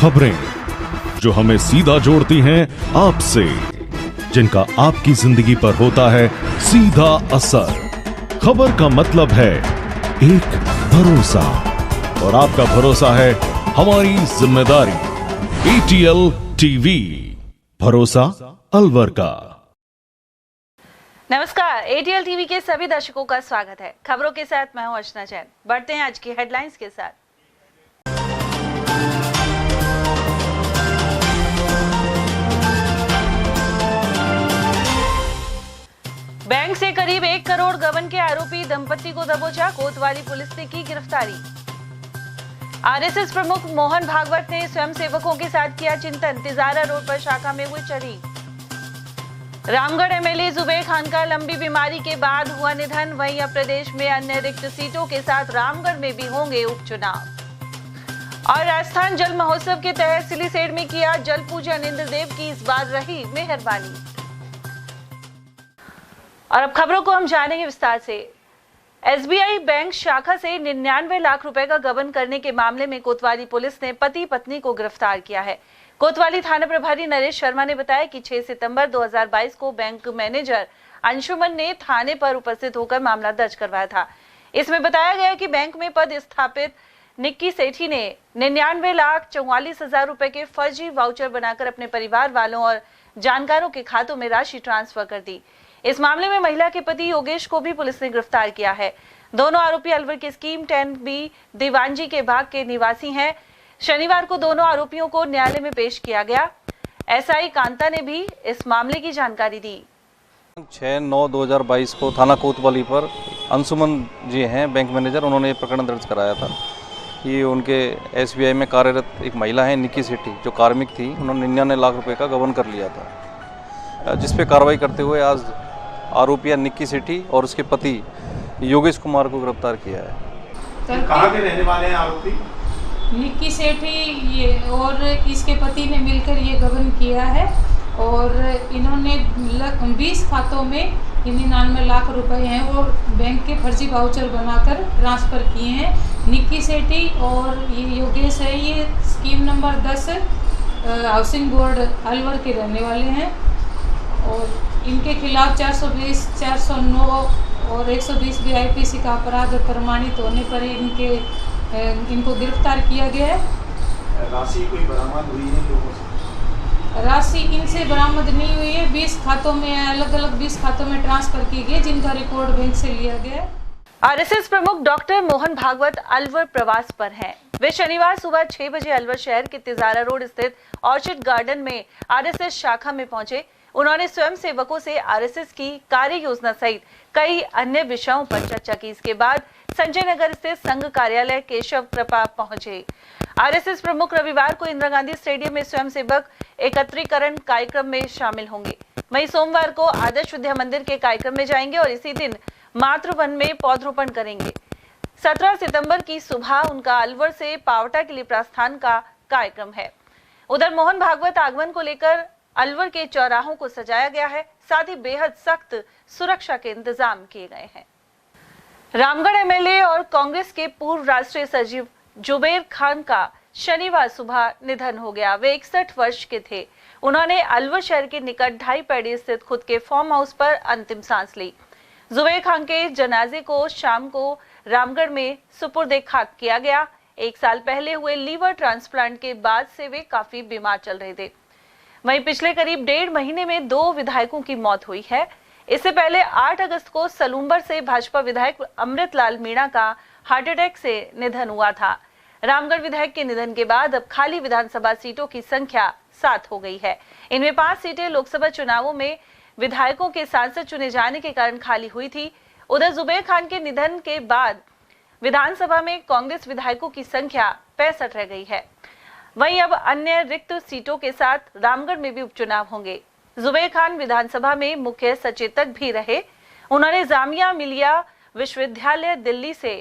खबरें जो हमें सीधा जोड़ती हैं आपसे, जिनका आपकी जिंदगी पर होता है सीधा असर। खबर का मतलब है एक भरोसा, और आपका भरोसा है हमारी जिम्मेदारी। ATL टीवी, भरोसा अलवर का। नमस्कार, ATL टीवी के सभी दर्शकों का स्वागत है। खबरों के साथ मैं हूं अर्चना जैन। बढ़ते हैं आज की हेडलाइंस के साथ। बैंक से करीब 1 करोड़ गबन के आरोपी दंपति को दबोचा, कोतवाली पुलिस ने की गिरफ्तारी। आरएसएस प्रमुख मोहन भागवत ने स्वयंसेवकों के साथ किया चिंतन, तिजारा रोड पर शाखा में हुई चढ़ी। रामगढ़ एमएलए जुबेर खान का लंबी बीमारी के बाद हुआ निधन। वहीं अब प्रदेश में अन्य रिक्त सीटों के साथ रामगढ़ में भी होंगे उपचुनाव। और राजस्थान जल महोत्सव के तहत सिलीसेड में किया जल पूजन, इंद्रदेव की इस बार रही मेहरबानी। और अब खबरों को हम जानेंगे विस्तार से। एसबीआई बैंक शाखा से 99 लाख रुपए का गबन करने के मामले में कोतवाली पुलिस ने पति पत्नी को गिरफ्तार किया है। कोतवाली थाना प्रभारी नरेश शर्मा ने बताया कि 6 सितंबर 2022 को बैंक मैनेजर अंशुमन ने थाने पर उपस्थित होकर मामला दर्ज करवाया था। इसमें बताया गया कि बैंक में पद स्थापित निक्की सेठी ने 99,44,000 रुपए के फर्जी वाउचर बनाकर अपने परिवार वालों और जानकारों के खातों में राशि ट्रांसफर कर दी। इस मामले में महिला के पति योगेश को भी पुलिस ने गिरफ्तार किया है। दोनों आरोपी अलवर के स्कीम 10B दीवानजी के भाग के निवासी हैं। शनिवार को दोनों आरोपियों को न्यायालय में पेश किया गया। एसआई कांता ने भी इस मामले की जानकारी दी। 6/9/2022 को थाना कोतवाली पर अंशुमन जी हैं बैंक मैनेजर, उन्होंने ये प्रकरण दर्ज कराया था कि उनके एसबीआई में कार्यरत एक महिला है निक्की सेठी, जो कार्मिक थी, उन्होंने 99 लाख रुपए का गबन कर लिया था, जिस पे कार्रवाई करते हुए आज आरोपी निक्की सेठी और उसके पति योगेश कुमार को गिरफ्तार किया है। कहाँ के रहने वाले हैं आरोपी? निक्की सेठी ये और इसके पति ने मिलकर ये गबन किया है और इन्होंने 20 खातों में 99 लाख रुपए हैं वो बैंक के फर्जी वाउचर बनाकर ट्रांसफ़र किए हैं। निक्की सेठी और ये योगेश है, ये scheme number 10 housing board Alwar के रहने वाले हैं और इनके खिलाफ 420, 409 और 120 BIPC का अपराध प्रमाणित होने पर इनको गिरफ्तार किया गया है। राशि कोई बरामद हुई है लोगों से? राशि इनसे बरामद नहीं हुई है। 20 खातों में अलग अलग 20 खातों में ट्रांसफर की गई, जिनका रिकॉर्ड बैंक से लिया गया है। आरएसएस प्रमुख डॉक्टर मोहन भागवत अलवर प्रवास पर हैं। वे शनिवार सुबह 6 बजे अलवर शहर के तिजारा रोड स्थित ऑर्चिड गार्डन में आरएसएस शाखा में पहुंचे। उन्होंने स्वयंसेवकों से आरएसएस की कार्य योजना सहित कई अन्य विषयों पर चर्चा की। इसके बाद संजय नगर स्थित संघ कार्यालय केशव कृपा पहुंचे। आरएसएस प्रमुख रविवार को इंदिरा गांधी स्टेडियम में स्वयंसेवक एकत्रीकरण कार्यक्रम में शामिल होंगे। वहीं सोमवार को आदर्श विद्या मंदिर के कार्यक्रम में जाएंगे और इसी दिन मातृवन में पौधरोपण करेंगे। 17 सितंबर की सुबह उनका अलवर से पावटा के लिए प्रस्थान का कार्यक्रम है। उधर मोहन भागवत आगमन को लेकर अलवर के चौराहों को सजाया गया है, साथ ही बेहद सख्त सुरक्षा के इंतजाम किए गए हैं। रामगढ़ एमएलए और कांग्रेस के पूर्व राष्ट्रीय सचिव जुबेर खान का शनिवार सुबह निधन हो गया। वे 61 वर्ष के थे। उन्होंने अलवर शहर के निकट 2.5 पैड़ी स्थित खुद के फार्म हाउस पर अंतिम सांस ली। जुबेर खान के जनाजे को शाम को रामगढ़ में सुपुर्द खाक किया गया। 1 साल पहले हुए लीवर ट्रांसप्लांट के बाद से वे काफी बीमार चल रहे थे। वहीं पिछले करीब 1.5 महीने में 2 विधायकों की मौत हुई है। इससे पहले 8 अगस्त को सलूम्बर से भाजपा विधायक अमृतलाल मीणा का हार्ट अटैक से निधन हुआ था। रामगढ़ विधायक के निधन के बाद अब खाली विधानसभा सीटों की संख्या 7 हो गई है। इनमें 5 सीटें लोकसभा चुनावों में विधायकों के सांसद चुने जाने के कारण खाली हुई थी। उधर जुबेर खान के निधन के बाद विधानसभा में कांग्रेस विधायकों की संख्या 65 रह गई है। वहीं अब अन्य रिक्त सीटों के साथ रामगढ़ में भी उपचुनाव होंगे। जुबेर खान विधानसभा में मुख्य सचेतक भी रहे। उन्होंने जामिया मिलिया विश्वविद्यालय दिल्ली से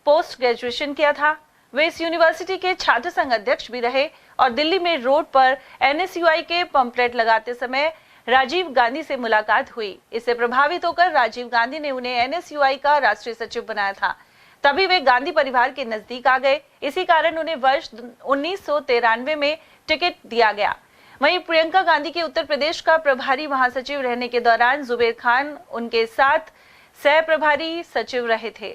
पोस्ट ग्रेजुएशन किया था। वे इस यूनिवर्सिटी के छात्र संघ अध्यक्ष भी रहे और दिल्ली में रोड पर NSUI के पंपलेट लगाते समय राजीव गांधी से मुलाकात हुई। इससे प्रभावित होकर राजीव गांधी ने उन्हें NSUI का राष्ट्रीय सचिव बनाया था। तभी वे गांधी परिवार के नजदीक आ गए। इसी कारण उन्हें वर्ष 1993 में टिकट दिया गया। वहीं प्रियंका गांधी के उत्तर प्रदेश का प्रभारी महासचिव रहने के दौरान जुबेर खान उनके साथ सह प्रभारी सचिव रहे थे।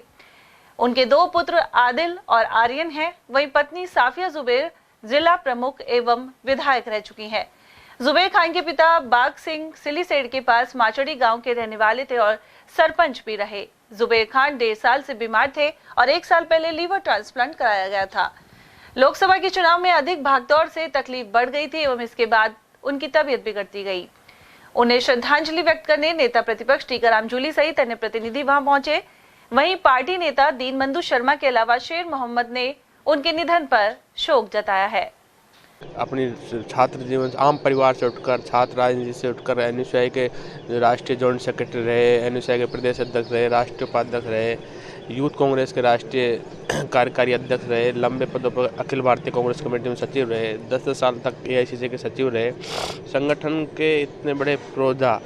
उनके दो पुत्र आदिल और आर्यन हैं। वहीं पत्नी साफिया जुबेर जिला प्रमुख एवं विधायक रह चुकी हैं। जुबेर खान के पिता बाग सिंह सिलीसेड के पास माचड़ी गांव के रहने वाले थे और सरपंच भी रहे। जुबेर खान 1.5 साल से बीमार थे और 1 साल पहले लीवर ट्रांसप्लांट कराया गया था। लोकसभा के चुनाव में अधिक भागदौड़ से तकलीफ बढ़ गई थी एवं इसके बाद उनकी तबीयत बिगड़ती गई। उन्हें श्रद्धांजलि व्यक्त करने नेता प्रतिपक्ष टीकाराम जूली सहित अन्य प्रतिनिधि वहां पहुंचे। वहीं पार्टी नेता दीनबंधु शर्मा के अलावा शेर मोहम्मद ने उनके निधन पर शोक जताया है। अपनी छात्र जीवन आम परिवार से उठकर छात्र राजनीति से उठकर एनएसयूआई के राष्ट्रीय जॉइंट सेक्रेटरी रहे, एनएसयूआई के प्रदेश अध्यक्ष रहे, राष्ट्रीय उपाध्यक्ष रहे, यूथ कांग्रेस के राष्ट्रीय कार्यकारी अध्यक्ष रहे, लंबे पदों पर अखिल भारतीय कांग्रेस कमेटी में सचिव रहे, 10 साल तक एआईसीसी के सचिव रहे। संगठन के इतने बड़े प्रोधा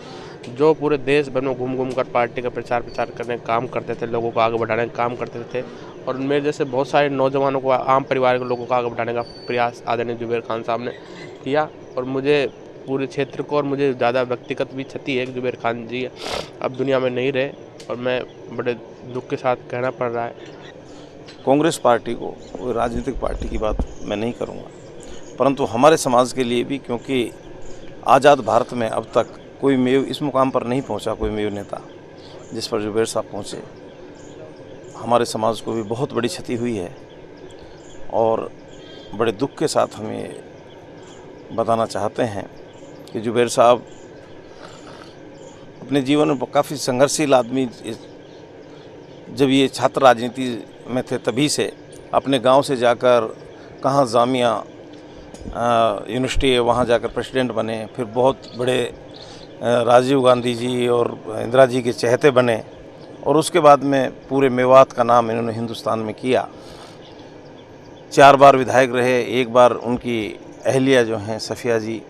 जो पूरे देश भर में घूम कर पार्टी का प्रचार करने का काम करते थे, लोगों को आगे बढ़ाने का काम करते थे और मेरे जैसे बहुत सारे नौजवानों को, आम परिवार के लोगों को आगे बढ़ाने का प्रयास आदरणीय जुबेर खान साहब ने किया। और मुझे पूरे क्षेत्र को और मुझे ज़्यादा व्यक्तिगत भी क्षति है कि जुबेर खान जी अब दुनिया में नहीं रहे और मैं बड़े दुख के साथ कहना पड़ रहा है। कांग्रेस पार्टी को, राजनीतिक पार्टी की बात मैं नहीं करूँगा, परंतु हमारे समाज के लिए भी, क्योंकि आज़ाद भारत में अब तक कोई मेव इस मुकाम पर नहीं पहुंचा, कोई मेव नेता जिस पर जुबेर साहब पहुंचे। हमारे समाज को भी बहुत बड़ी क्षति हुई है और बड़े दुख के साथ हम ये बताना चाहते हैं कि जुबेर साहब अपने जीवन में काफ़ी संघर्षशील आदमी, जब ये छात्र राजनीति में थे तभी से अपने गांव से जाकर कहाँ जामिया यूनिवर्सिटी है वहाँ जाकर प्रेसिडेंट बने, फिर बहुत बड़े राजीव गांधी जी और इंदिरा जी के चहेते बने और उसके बाद में पूरे मेवात का नाम इन्होंने हिंदुस्तान में किया। 4 बार विधायक रहे, 1 बार उनकी अहलिया जो हैं सफिया जी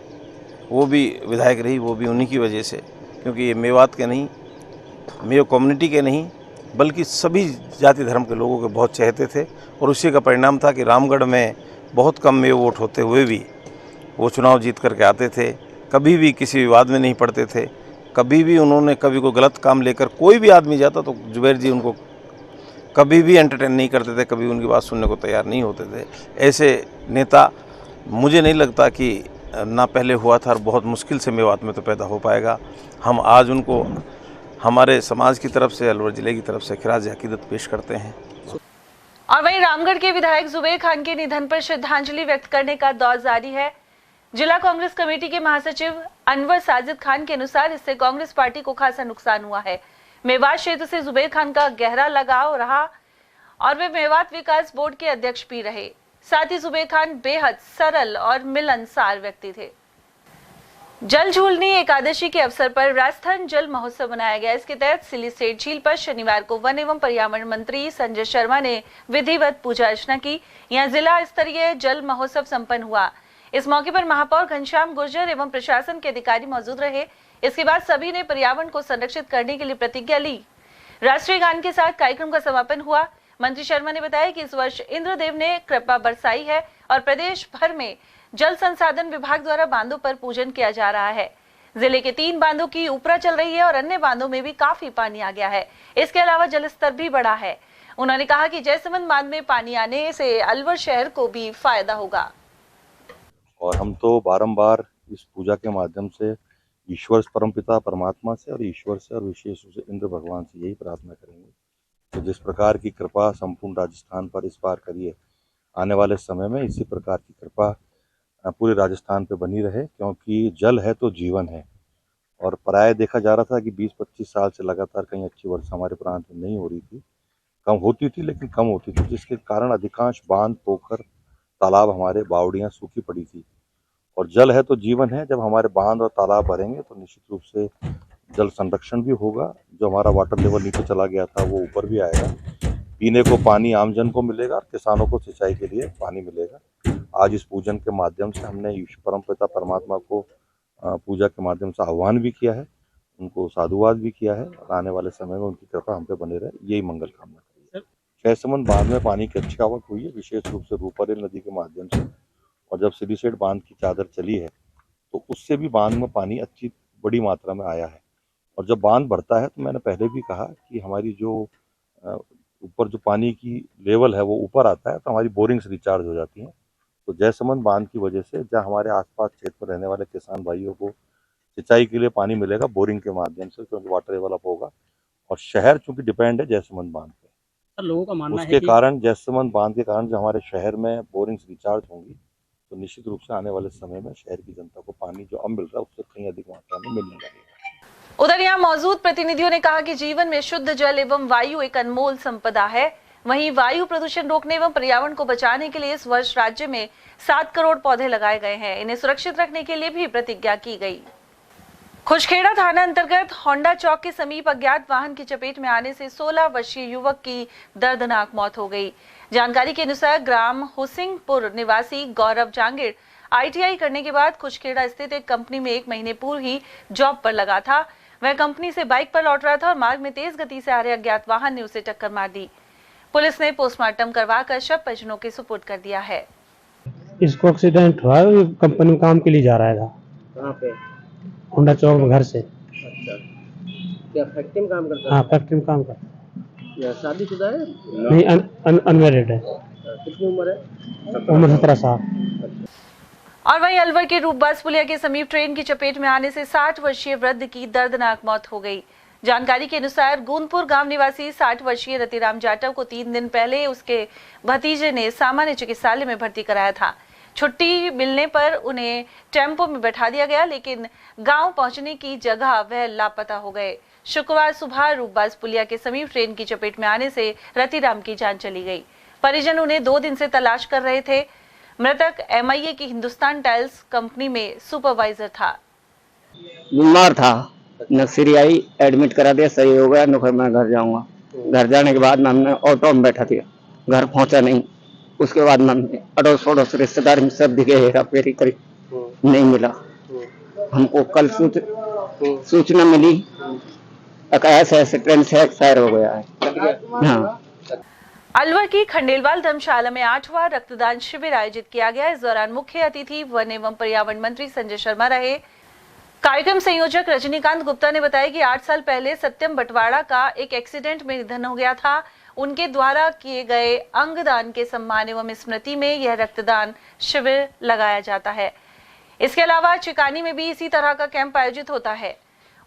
वो भी विधायक रही, वो भी उन्हीं की वजह से, क्योंकि ये मेवात के नहीं, मेव कम्युनिटी के नहीं बल्कि सभी जाति धर्म के लोगों के बहुत चहेते थे और उसी का परिणाम था कि रामगढ़ में बहुत कम मेव वोट होते हुए भी वो चुनाव जीत करके आते थे। कभी भी किसी विवाद में नहीं पड़ते थे, कभी भी उन्होंने कभी कोई गलत काम लेकर कोई भी आदमी जाता तो जुबेर जी उनको कभी भी एंटरटेन नहीं करते थे, कभी उनकी बात सुनने को तैयार नहीं होते थे। ऐसे नेता मुझे नहीं लगता कि ना पहले हुआ था और बहुत मुश्किल से मेवात में तो पैदा हो पाएगा। हम आज उनको हमारे समाज की तरफ से, अलवर जिले की तरफ से खिराज अकीदत पेश करते हैं। और वहीं रामगढ़ के विधायक जुबेर खान के निधन पर श्रद्धांजलि व्यक्त करने का दौर जारी है। जिला कांग्रेस कमेटी के महासचिव अनवर साजिद खान के अनुसार इससे कांग्रेस पार्टी को खासा नुकसान हुआ है। मेवात क्षेत्र से जुबेर खान का गहरा लगाव रहा और वे मेवात विकास बोर्ड के अध्यक्ष भी रहे। साथ ही जुबेर खान बेहद सरल और मिलनसार व्यक्ति थे। जल झूलनी एकादशी के अवसर पर राजस्थान जल महोत्सव मनाया गया। इसके तहत सिलीसेड झील पर शनिवार को वन एवं पर्यावरण मंत्री संजय शर्मा ने विधिवत पूजा अर्चना की। यहाँ जिला स्तरीय जल महोत्सव संपन्न हुआ। इस मौके पर महापौर घनश्याम गुर्जर एवं प्रशासन के अधिकारी मौजूद रहे। इसके बाद सभी ने पर्यावरण को संरक्षित करने के लिए प्रतिज्ञा ली। राष्ट्रीय गान के साथ कार्यक्रम का समापन हुआ। मंत्री शर्मा ने बताया कि इस वर्ष इंद्रदेव ने कृपा बरसाई है और प्रदेश भर में जल संसाधन विभाग द्वारा बांधों पर पूजन किया जा रहा है। जिले के 3 बांधों की ऊपरा चल रही है और अन्य बांधों में भी काफी पानी आ गया है। इसके अलावा जल स्तर भी बढ़ा है। उन्होंने कहा कि जयसमंद बांध में पानी आने से अलवर शहर को भी फायदा होगा। और हम तो बारंबार इस पूजा के माध्यम से ईश्वर परमपिता परमात्मा से और ईश्वर से और विशेष रूप से इंद्र भगवान से यही प्रार्थना करेंगे तो जिस प्रकार की कृपा संपूर्ण राजस्थान पर इस बार करिए, आने वाले समय में इसी प्रकार की कृपा पूरे राजस्थान पे बनी रहे, क्योंकि जल है तो जीवन है। और प्राय देखा जा रहा था कि 20-25 साल से लगातार कहीं अच्छी वर्षा हमारे प्रांत में नहीं हो रही थी, कम होती थी लेकिन कम होती थी, जिसके कारण अधिकांश बांध, पोखर, तालाब, हमारे बावड़ियाँ सूखी पड़ी थी। और जल है तो जीवन है, जब हमारे बांध और तालाब भरेंगे तो निश्चित रूप से जल संरक्षण भी होगा। जो हमारा वाटर लेवल नीचे चला गया था वो ऊपर भी आएगा, पीने को पानी आमजन को मिलेगा और किसानों को सिंचाई के लिए पानी मिलेगा। आज इस पूजन के माध्यम से हमने परमपिता परमात्मा को पूजा के माध्यम से आह्वान भी किया है, उनको साधुवाद भी किया है और आने वाले समय में उनकी कृपा हम पे बने रहे, यही मंगल कामना करिए। जयसमंद बांध में पानी की अच्छी आवक हुई है, विशेष रूप से रूपरेल नदी के माध्यम से। और जब सिलीसेट बांध की चादर चली है तो उससे भी बांध में पानी अच्छी बड़ी मात्रा में आया है। और जब बांध बढ़ता है तो मैंने पहले भी कहा कि हमारी जो ऊपर जो पानी की लेवल है वो ऊपर आता है तो हमारी बोरिंग्स रिचार्ज हो जाती हैं। तो जयसमंद बांध की वजह से जहाँ हमारे आसपास क्षेत्र में रहने वाले किसान भाइयों को सिंचाई के लिए पानी मिलेगा बोरिंग के माध्यम से, क्योंकि वाटर डेवलप होगा। और शहर चूंकि डिपेंड है जयसमंद बांध पे, लोगों का मानना उसके है कि कारण जयसमंद बांध के कारण जो हमारे शहर में बोरिंग्स रिचार्ज होंगी तो निश्चित रूप से आने वाले समय में शहर की जनता को पानी जो अब मिल रहा है उससे कहीं अधिक मात्रा में मिलने लगेगा। उधर यहाँ मौजूद प्रतिनिधियों ने कहा कि जीवन में शुद्ध जल एवं वायु एक अनमोल संपदा है। वहीं वायु प्रदूषण रोकने एवं पर्यावरण को बचाने के लिए इस वर्ष राज्य में 7 करोड़ पौधे लगाए गए हैं। इन्हें सुरक्षित रखने के लिए भी प्रतिज्ञा की गई। खुशखेड़ा थाना अंतर्गत होंडा चौक के समीप अज्ञात वाहन की चपेट में आने से 16 वर्षीय युवक की दर्दनाक मौत हो गई। जानकारी के अनुसार ग्राम हुसिंगपुर निवासी गौरव जांगिड़ ITI करने के बाद खुशखेड़ा स्थित एक कंपनी में 1 महीने पूर्व ही जॉब पर लगा था। वह कंपनी से बाइक पर लौट रहा था और मार्ग में तेज गति से आ रहे अज्ञात वाहन ने उसे टक्कर मार दी। पुलिस ने पोस्टमार्टम करवाकर शव परिजनों के सुपुर्द कर दिया है। इसको एक्सीडेंट हुआ, कंपनी में काम के लिए जा रहा था। कहाँ पे? होंडा चौक में घर से। अच्छा, क्या फैक्ट्री में काम करता है? हाँ, फैक्ट्री में काम करता है। या शादीशुदा है? नहीं, अनमैरिड है। कितनी उम्र है? उम्र 17 साल। और वहीं अलवर के रूपबाज पुलिया के समीप ट्रेन की चपेट में आने से 60 वर्षीय वृद्ध की दर्दनाक मौत हो गई। जानकारी के अनुसार गोंदपुर गांव निवासी 60 वर्षीय रतिराम जाटव को 3 दिन पहले उसके भतीजे ने सामान्य चिकित्सालय में भर्ती कराया था। छुट्टी मिलने पर उन्हें टेम्पो में बैठा दिया गया, लेकिन गांव पहुंचने की जगह वह लापता हो गए। शुक्रवार सुबह रूपबाज पुलिया के समीप ट्रेन की चपेट में आने से रतिराम की जान चली गई। परिजन उन्हें 2 दिन से तलाश कर रहे थे। मृतक MIA की हिंदुस्तान टाइल्स कंपनी में सुपरवाइजर था। बीमार था, नर्सरी आई, एडमिट करा दिया, सही हो गया। फिर मैं घर जाऊंगा। घर जाने के बाद हमने ऑटो में बैठा दिया, घर पहुंचा नहीं। उसके बाद हमने अड़ोस पड़ोस रिश्तेदार में सब दिखे, हेरा फेरी करी, नहीं मिला। हमको कल सूचना मिली ऐसे ट्रेन से एक्सपायर हो गया है। हाँ। अलवर की खंडेलवाल धर्मशाला में 8वां रक्तदान शिविर आयोजित किया गया। इस दौरान मुख्य अतिथि वन एवं पर्यावरण मंत्री संजय शर्मा रहे। कार्यक्रम संयोजक रजनीकांत गुप्ता ने बताया कि 8 साल पहले सत्यम बटवाड़ा का एक एक्सीडेंट में निधन हो गया था। उनके द्वारा किए गए अंगदान के सम्मान एवं स्मृति में यह रक्तदान शिविर लगाया जाता है। इसके अलावा चिकानी में भी इसी तरह का कैंप आयोजित होता है।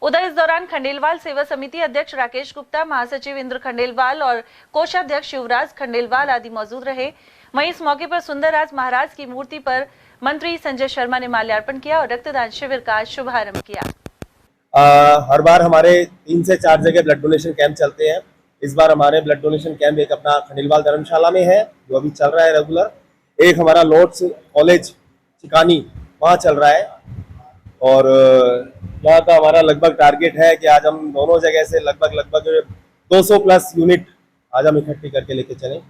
उधर इस दौरान खंडेलवाल सेवा समिति अध्यक्ष राकेश गुप्ता, महासचिव इंद्र खंडेलवाल और कोषाध्यक्ष युवराज खंडेलवाल आदि मौजूद रहे। वहीं इस मौके पर सुंदरराज महाराज की मूर्ति पर मंत्री संजय शर्मा ने माल्यार्पण किया और रक्तदान शिविर का शुभारंभ किया। हर बार हमारे 3 से 4 जगह ब्लड डोनेशन कैंप चलते हैं। इस बार हमारे ब्लड डोनेशन कैंप एक अपना खंडेलवाल धर्मशाला में है जो अभी चल रहा है रेगुलर। एक हमारा लॉर्ड्स कॉलेज चिकानी वहाँ चल रहा है। और यहाँ का हमारा लगभग टारगेट है कि आज हम दोनों जगह से लगभग 200 प्लस यूनिट आज हम इकट्ठी करके लेके चलें।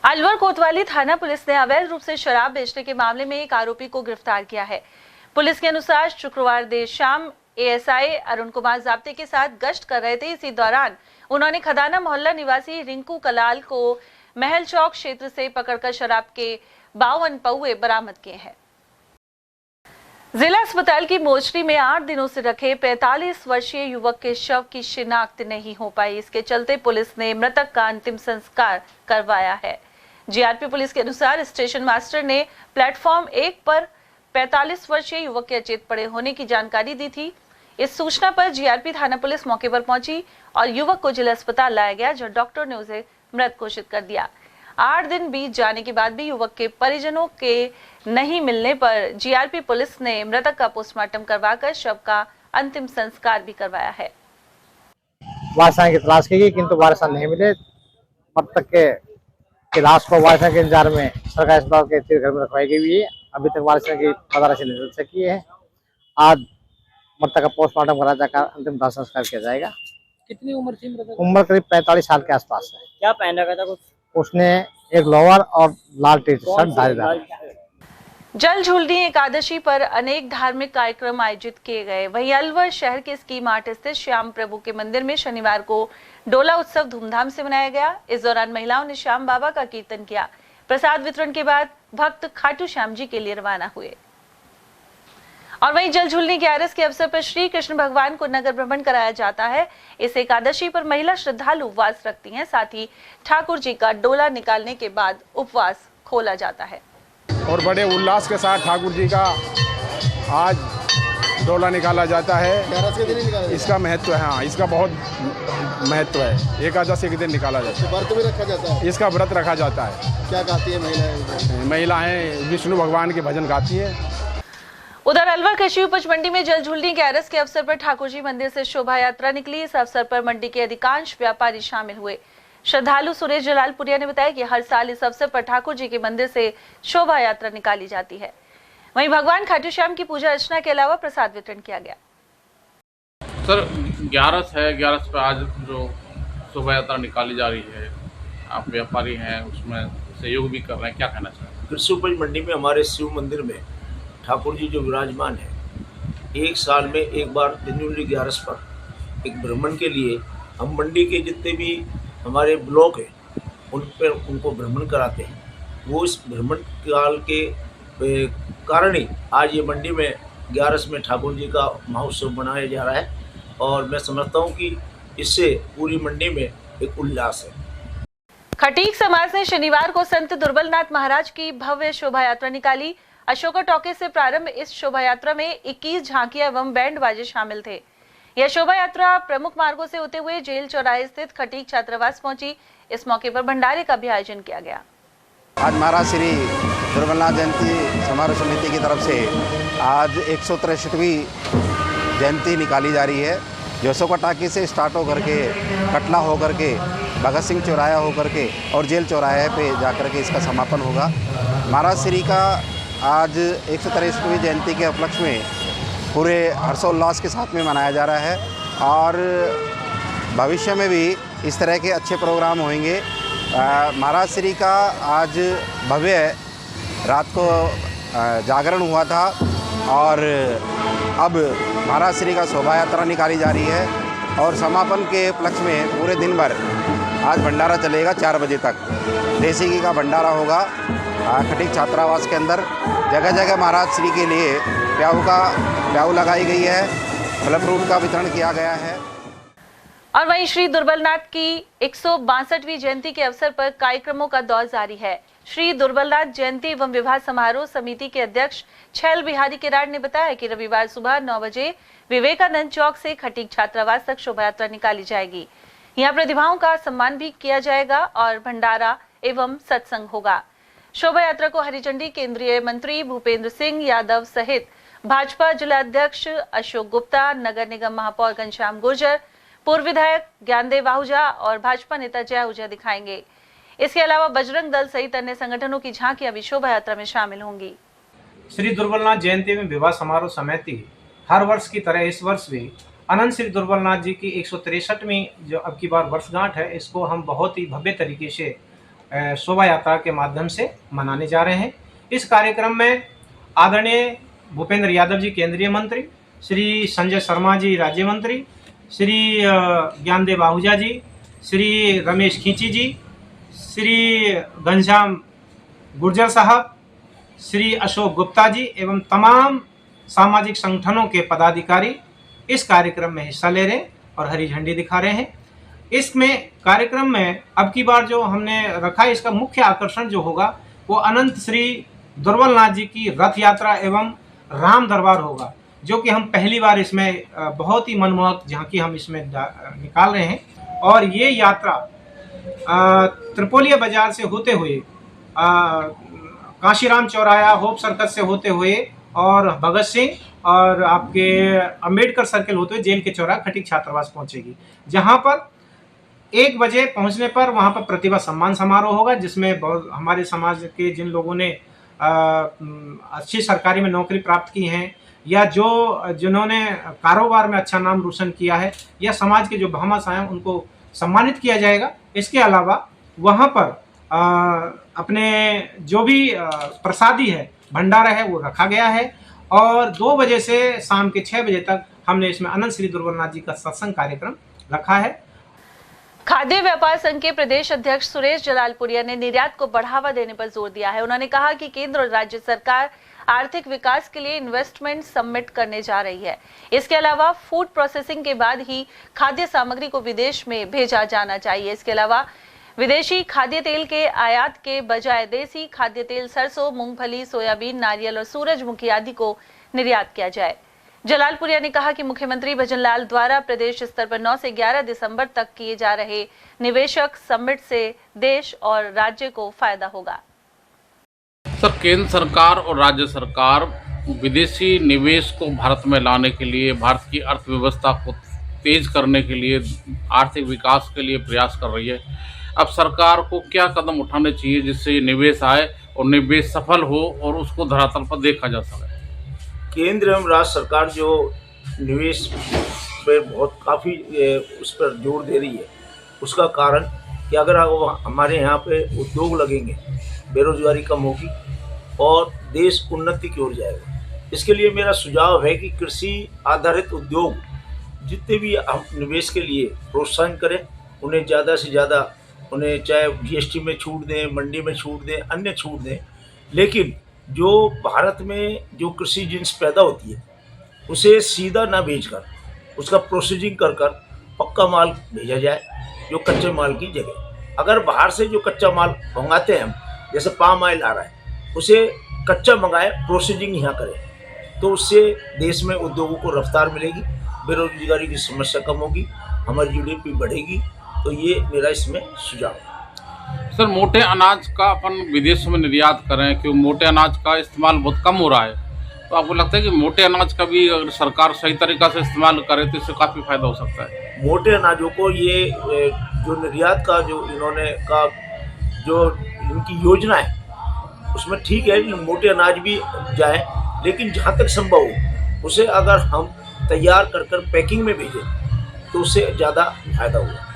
अलवर कोतवाली थाना पुलिस ने अवैध रूप से शराब बेचने के मामले में एक आरोपी को गिरफ्तार किया है। पुलिस के अनुसार शुक्रवार देर शाम ASI अरुण कुमार जाब्ते के साथ गश्त कर रहे थे। इसी दौरान उन्होंने खदाना मोहल्ला निवासी रिंकू कलाल को महल चौक क्षेत्र से पकड़कर शराब के 52 पौवे बरामद किए हैं। जिला अस्पताल की मोर्चरी में 8 दिनों से रखे 45 वर्षीय युवक के शव की शिनाख्त नहीं हो पाई। इसके चलते पुलिस ने मृतक का अंतिम संस्कार करवाया है। GRP पुलिस के अनुसार स्टेशन मास्टर ने प्लेटफॉर्म 1 पर 45 वर्षीय युवक के अचेत पड़े होने की जानकारी दी थी। इस सूचना पर GRP थाना पुलिस मौके पर पहुंची और युवक को जिला अस्पताल लाया गया, जहां डॉक्टर ने उसे मृत घोषित कर दिया। 8 दिन बीत जाने के बाद भी युवक के परिजनों के नहीं मिलने पर GRP पुलिस ने मृतक का पोस्टमार्टम करवाकर शव का अंतिम संस्कार भी करवाया है। वारसा की तलाश की गई, किंतु वारसा नहीं मिले। मृतक के लाश को वारसा के इंतजार में सरकारी अस्पताल के चिड़घर में रखवाई गई है। अभी तक वारसा की पता नहीं चल सकी है। आज मृतक का पोस्टमार्टम करा जाकर अंतिम दाह संस्कार किया जाएगा। कितनी उम्र थी मृतक? उम्र करीब 45 साल के आसपास है। क्या पहन रखा था कुछ? उसने एक लोअर और लाल टी शर्ट डाली। जल झूलनी एकादशी पर अनेक धार्मिक कार्यक्रम आयोजित किए गए। वहीं अलवर शहर के स्की मार्ट स्थित श्याम प्रभु के मंदिर में शनिवार को डोला उत्सव धूमधाम से मनाया गया। इस दौरान महिलाओं ने श्याम बाबा का कीर्तन किया। प्रसाद वितरण के बाद भक्त खाटू श्याम जी के लिए रवाना हुए। और वहीं जल झूलनी ग्यारस के अवसर पर श्री कृष्ण भगवान को नगर भ्रमण कराया जाता है। इस एकादशी पर महिला श्रद्धालु उपवास रखती हैं। साथ ही ठाकुर जी का डोला निकालने के बाद उपवास खोला जाता है और बड़े उल्लास के साथ ठाकुर जी का आज डोला निकाला जाता है। इसका महत्व है, हाँ, इसका बहुत महत्व है। एकादशी के दिन निकाला जाता है। व्रत भी रखा जाता है। इसका व्रत रखा जाता है। क्या गाती है महिलाएं? महिलाएं विष्णु भगवान के भजन गाती हैं। उधर अलवर कृषि उपज मंडी में जल झूलनी ग्यारस के अवसर पर ठाकुर जी मंदिर से शोभा यात्रा निकली। इस अवसर पर मंडी के अधिकांश व्यापारी शामिल हुए। श्रद्धालु सुरेश जलालपुरिया ने बताया कि हर साल इस अवसर पर ठाकुर जी के मंदिर से शोभा यात्रा निकाली जाती है। वहीं भगवान खाटू श्याम की पूजा अर्चना के अलावा प्रसाद वितरण किया गया। सर ग्यारस है, ग्यारस पर आज जो शोभा यात्रा निकाली जा रही है, आप व्यापारी हैं, उसमें सहयोग भी कर रहे हैं, क्या कहना चाहेंगे? कृषि उपज मंडी में हमारे शिव मंदिर में ठाकुर जी जो विराजमान है, एक साल में एक बार दिनजुली ग्यारस पर एक भ्रमण के लिए हम मंडी के जितने भी हमारे ब्लॉक हैं उन पर उनको भ्रमण कराते हैं। वो इस भ्रमण काल के कारण ही आज ये मंडी में ग्यारस में ठाकुर जी का महोत्सव मनाया जा रहा है और मैं समझता हूँ कि इससे पूरी मंडी में एक उल्लास है। खटीक समाज ने शनिवार को संत दुर्बलनाथ महाराज की भव्य शोभा यात्रा निकाली। अशोका टॉकीज से प्रारंभ इस शोभा यात्रा में 21 झांकियां एवं बैंड बाजे शामिल थे। यह शोभा यात्रा प्रमुख मार्गों से होते हुए जेल चौराहे स्थित खटीक छात्रावास पहुंची। इस मौके पर भंडारे का भी आयोजन किया गया। आज महाराज श्री दुर्बलनाथ जयंती समारोह समिति की तरफ से आज 163वीं जयंती निकाली जा रही है, जो अशोका टॉकीज से स्टार्ट होकर के कटला होकर के भगत सिंह चौराहा होकर के और जेल चौराहे पे जाकर के इसका समापन होगा। महाराज श्री का आज 163वीं जयंती के उपलक्ष्य में पूरे हर्षोल्लास के साथ में मनाया जा रहा है और भविष्य में भी इस तरह के अच्छे प्रोग्राम होंगे। महाराज श्री का आज भव्य रात को जागरण हुआ था और अब महाराज श्री का शोभा यात्रा निकाली जा रही है और समापन के उपलक्ष्य में पूरे दिन भर आज भंडारा चलेगा 4 बजे तक। देसी घी का भंडारा होगा खटीक छात्रावास के अंदर। जगह जगह महाराज श्री के लिए प्याऊ लगाई गई है, फल फ्रूट का वितरण किया गया है। और वहीं श्री दुर्बलनाथ की 162वीं जयंती के अवसर पर कार्यक्रमों का दौर जारी है। श्री दुर्बलनाथ जयंती एवं विवाह समारोह समिति के अध्यक्ष छैल बिहारी किराड़ ने बताया कि रविवार सुबह 9 बजे विवेकानंद चौक से खटीक छात्रावास तक शोभा यात्रा निकाली जाएगी। यहाँ प्रतिभाओं का सम्मान भी किया जाएगा और भंडारा एवं सत्संग होगा। शोभा यात्रा को हरी झंडी केंद्रीय मंत्री भूपेंद्र सिंह यादव सहित भाजपा जिलाध्यक्ष अशोक गुप्ता, नगर निगम महापौर घनश्याम गुर्जर, पूर्व विधायक ज्ञानदेव आहूजा और भाजपा नेता जय आहूजा दिखाएंगे। इसके अलावा बजरंग दल सहित अन्य संगठनों की झांकियां भी शोभा यात्रा में शामिल होंगी। श्री दुर्बलनाथ जयंती में विवाह समारोह समिति हर वर्ष की तरह इस वर्ष भी अनंत श्री दुर्बलनाथ जी की 163वीं जो अब की बार वर्षगांठ है, इसको हम बहुत ही भव्य तरीके से शोभा यात्रा के माध्यम से मनाने जा रहे हैं। इस कार्यक्रम में आदरणीय भूपेंद्र यादव जी केंद्रीय मंत्री, श्री संजय शर्मा जी राज्य मंत्री, श्री ज्ञानदेव आहूजा जी, श्री रमेश खींची जी, श्री घनश्याम गुर्जर साहब, श्री अशोक गुप्ता जी एवं तमाम सामाजिक संगठनों के पदाधिकारी इस कार्यक्रम में हिस्सा ले रहे हैं और हरी झंडी दिखा रहे हैं। इसमें कार्यक्रम में अब की बार जो हमने रखा है, इसका मुख्य आकर्षण जो होगा वो अनंत श्री दुर्बलनाथ जी की रथ यात्रा एवं राम दरबार होगा, जो कि हम पहली बार इसमें बहुत ही मनमोहक झांकी हम इसमें निकाल रहे हैं। और ये यात्रा त्रिपोलिया बाजार से होते हुए काशीराम चौराहा होप सर्कस से होते हुए और भगत सिंह और आपके अंबेडकर सर्किल होते हुए जेल के चौराहा खटीक छात्रावास पहुंचेगी, जहां पर 1 बजे पहुंचने पर वहां पर प्रतिभा सम्मान समारोह होगा, जिसमें बहुत हमारे समाज के जिन लोगों ने अच्छी सरकारी में नौकरी प्राप्त की हैं या जिन्होंने कारोबार में अच्छा नाम रोशन किया है या समाज के जो भामाशाह हैं उनको सम्मानित किया जाएगा। इसके अलावा वहाँ पर अपने जो भी प्रसादी है भंडारा है वो रखा गया है और 2 बजे से शाम के 6 बजे तक हमने इसमें अनंत श्री दुर्बलनाथ जी का सत्संग कार्यक्रम रखा है। खाद्य व्यापार संघ के प्रदेश अध्यक्ष सुरेश जलालपुरिया ने निर्यात को बढ़ावा देने पर जोर दिया है। उन्होंने कहा कि केंद्र और राज्य सरकार आर्थिक विकास के लिए इन्वेस्टमेंट समिट करने जा रही है। इसके अलावा फूड प्रोसेसिंग के बाद ही खाद्य सामग्री को विदेश में भेजा जाना चाहिए। इसके अलावा विदेशी खाद्य तेल के आयात के बजाय देसी खाद्य तेल सरसों, मूंगफली, सोयाबीन, नारियल और सूरजमुखी आदि को निर्यात किया जाए। जलालपुरिया ने कहा कि मुख्यमंत्री भजनलाल द्वारा प्रदेश स्तर पर 9 से 11 दिसंबर तक किए जा रहे निवेशक समिट से देश और राज्य को फायदा होगा। सर, केंद्र सरकार और राज्य सरकार विदेशी निवेश को भारत में लाने के लिए, भारत की अर्थव्यवस्था को तेज करने के लिए, आर्थिक विकास के लिए प्रयास कर रही है। अब सरकार को क्या कदम उठाने चाहिए जिससे निवेश आए और निवेश सफल हो और उसको धरातल पर देखा जा सके? केंद्र एवं राज्य सरकार जो निवेश पर बहुत काफ़ी उस पर जोर दे रही है, उसका कारण कि अगर हमारे यहाँ पे उद्योग लगेंगे, बेरोजगारी कम होगी और देश उन्नति की ओर जाएगा। इसके लिए मेरा सुझाव है कि कृषि आधारित उद्योग जितने भी हम निवेश के लिए प्रोत्साहन करें, उन्हें ज़्यादा से ज़्यादा, उन्हें चाहे जीएसटी में छूट दें, मंडी में छूट दें, अन्य छूट दें, लेकिन जो भारत में जो कृषि जिन्स पैदा होती है उसे सीधा ना भेजकर उसका प्रोसेसिंग कर पक्का माल भेजा जाए, जो कच्चे माल की जगह। अगर बाहर से जो कच्चा माल मंगाते हैं हम, जैसे पाम ऑयल आ रहा है, उसे कच्चा मंगाए, प्रोसेसिंग यहाँ करें, तो उससे देश में उद्योगों को रफ्तार मिलेगी, बेरोजगारी की समस्या कम होगी, हमारी जीडीपी बढ़ेगी। तो ये मेरा इसमें सुझाव है। सर, मोटे अनाज का अपन विदेशों में निर्यात करें, क्यों मोटे अनाज का इस्तेमाल बहुत कम हो रहा है, तो आपको लगता है कि मोटे अनाज का भी अगर सरकार सही तरीक़ा से इस्तेमाल करे तो इससे काफ़ी फायदा हो सकता है? मोटे अनाजों को ये जो निर्यात का जो इन्होंने का जो इनकी योजना है उसमें ठीक है, मोटे अनाज भी जाए, लेकिन जहाँ तक संभव हो उसे अगर हम तैयार कर पैकिंग में भेजें तो उससे ज़्यादा फायदा होगा।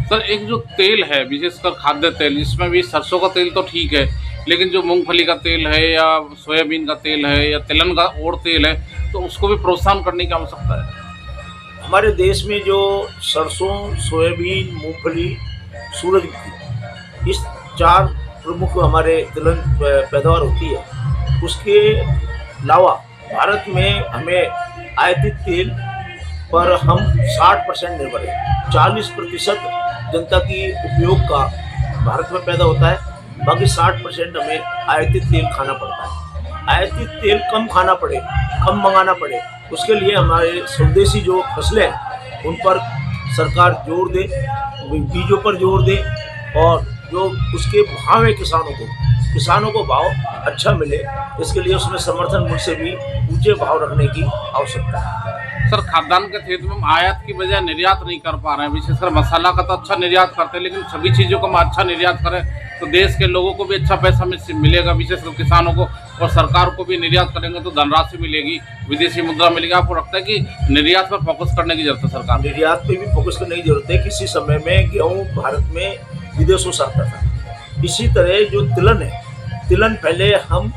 सर, एक जो तेल है, विशेषकर खाद्य तेल, इसमें भी सरसों का तेल तो ठीक है, लेकिन जो मूंगफली का तेल है या सोयाबीन का तेल है या तिलहन का और तेल है, तो उसको भी प्रोत्साहन करने की आवश्यकता है। हमारे देश में जो सरसों, सोयाबीन, मूंगफली, सूरजमुखी, इस 4 प्रमुख हमारे तिलहन पैदावार होती है, उसके अलावा भारत में हमें आयातित तेल पर हम 60% निर्भर है। 40% जनता की उपयोग का भारत में पैदा होता है, बाकी 60% हमें आयातित तेल खाना पड़ता है। आयातित तेल कम खाना पड़े, कम मंगाना पड़े, उसके लिए हमारे स्वदेशी जो फसलें हैं उन पर सरकार जोर दे, बीजों पर जोर दे, और जो उसके भाव है किसानों को भाव अच्छा मिले, इसके लिए उसमें समर्थन मूल्य से भी ऊंचे भाव रखने की आवश्यकता है। सर, खाद्यान्न के क्षेत्र में हम आयात की बजाय निर्यात नहीं कर पा रहे हैं। विशेषकर मसाला का तो अच्छा निर्यात करते हैं, लेकिन सभी चीज़ों को हम अच्छा निर्यात करें तो देश के लोगों को भी अच्छा पैसा मिलेगा, विशेषकर किसानों को, और सरकार को भी निर्यात करेंगे तो धनराशि मिलेगी, विदेशी मुद्रा मिलेगी। आपको लगता है कि निर्यात पर फोकस करने की जरूरत है? सरकार निर्यात पर भी फोकस करने की जरूरत है। किसी समय में गेहूँ भारत में विदेशों से आता था। इसी तरह जो तिलहन है, तिलहन पहले हम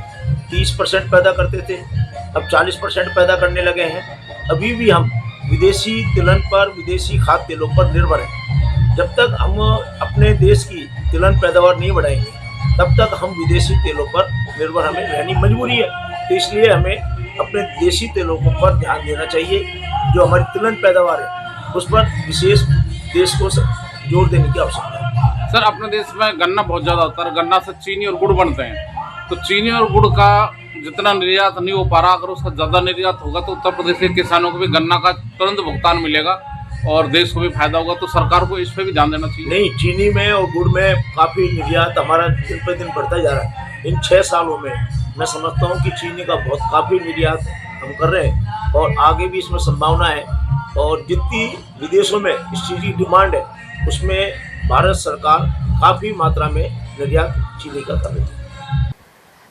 30% पैदा करते थे, अब 40% पैदा करने लगे हैं। अभी भी हम विदेशी तिलहन पर, विदेशी खाद्य तेलों पर निर्भर हैं। जब तक हम अपने देश की तिलहन पैदावार नहीं बढ़ाएंगे, तब तक हम विदेशी तेलों पर निर्भर हमें रहनी मजबूरी है। तो इसलिए हमें अपने देशी तेलों पर ध्यान देना चाहिए। जो हमारी तिलहन पैदावार है उस पर विशेष देश को जोर देने की आवश्यकता है। सर, अपने देश में गन्ना बहुत ज़्यादा होता है, गन्ना से चीनी और गुड़ बनते हैं, तो चीनी और गुड़ का जितना निर्यात नहीं हो पा रहा, अगर उसका ज़्यादा निर्यात होगा तो उत्तर प्रदेश के किसानों को भी गन्ना का तुरंत भुगतान मिलेगा और देश को भी फायदा होगा। तो सरकार को इस पर भी ध्यान देना चाहिए। नहीं, चीनी में और गुड़ में काफ़ी निर्यात हमारा दिन पर दिन बढ़ता जा रहा है। इन 6 सालों में मैं समझता हूँ कि चीनी का बहुत काफ़ी निर्यात हम कर रहे हैं और आगे भी इसमें संभावना है। और जितनी विदेशों में इस चीज़ की डिमांड है, उसमें भारत सरकार काफ़ी मात्रा में निर्यात चीनी का कर रही है।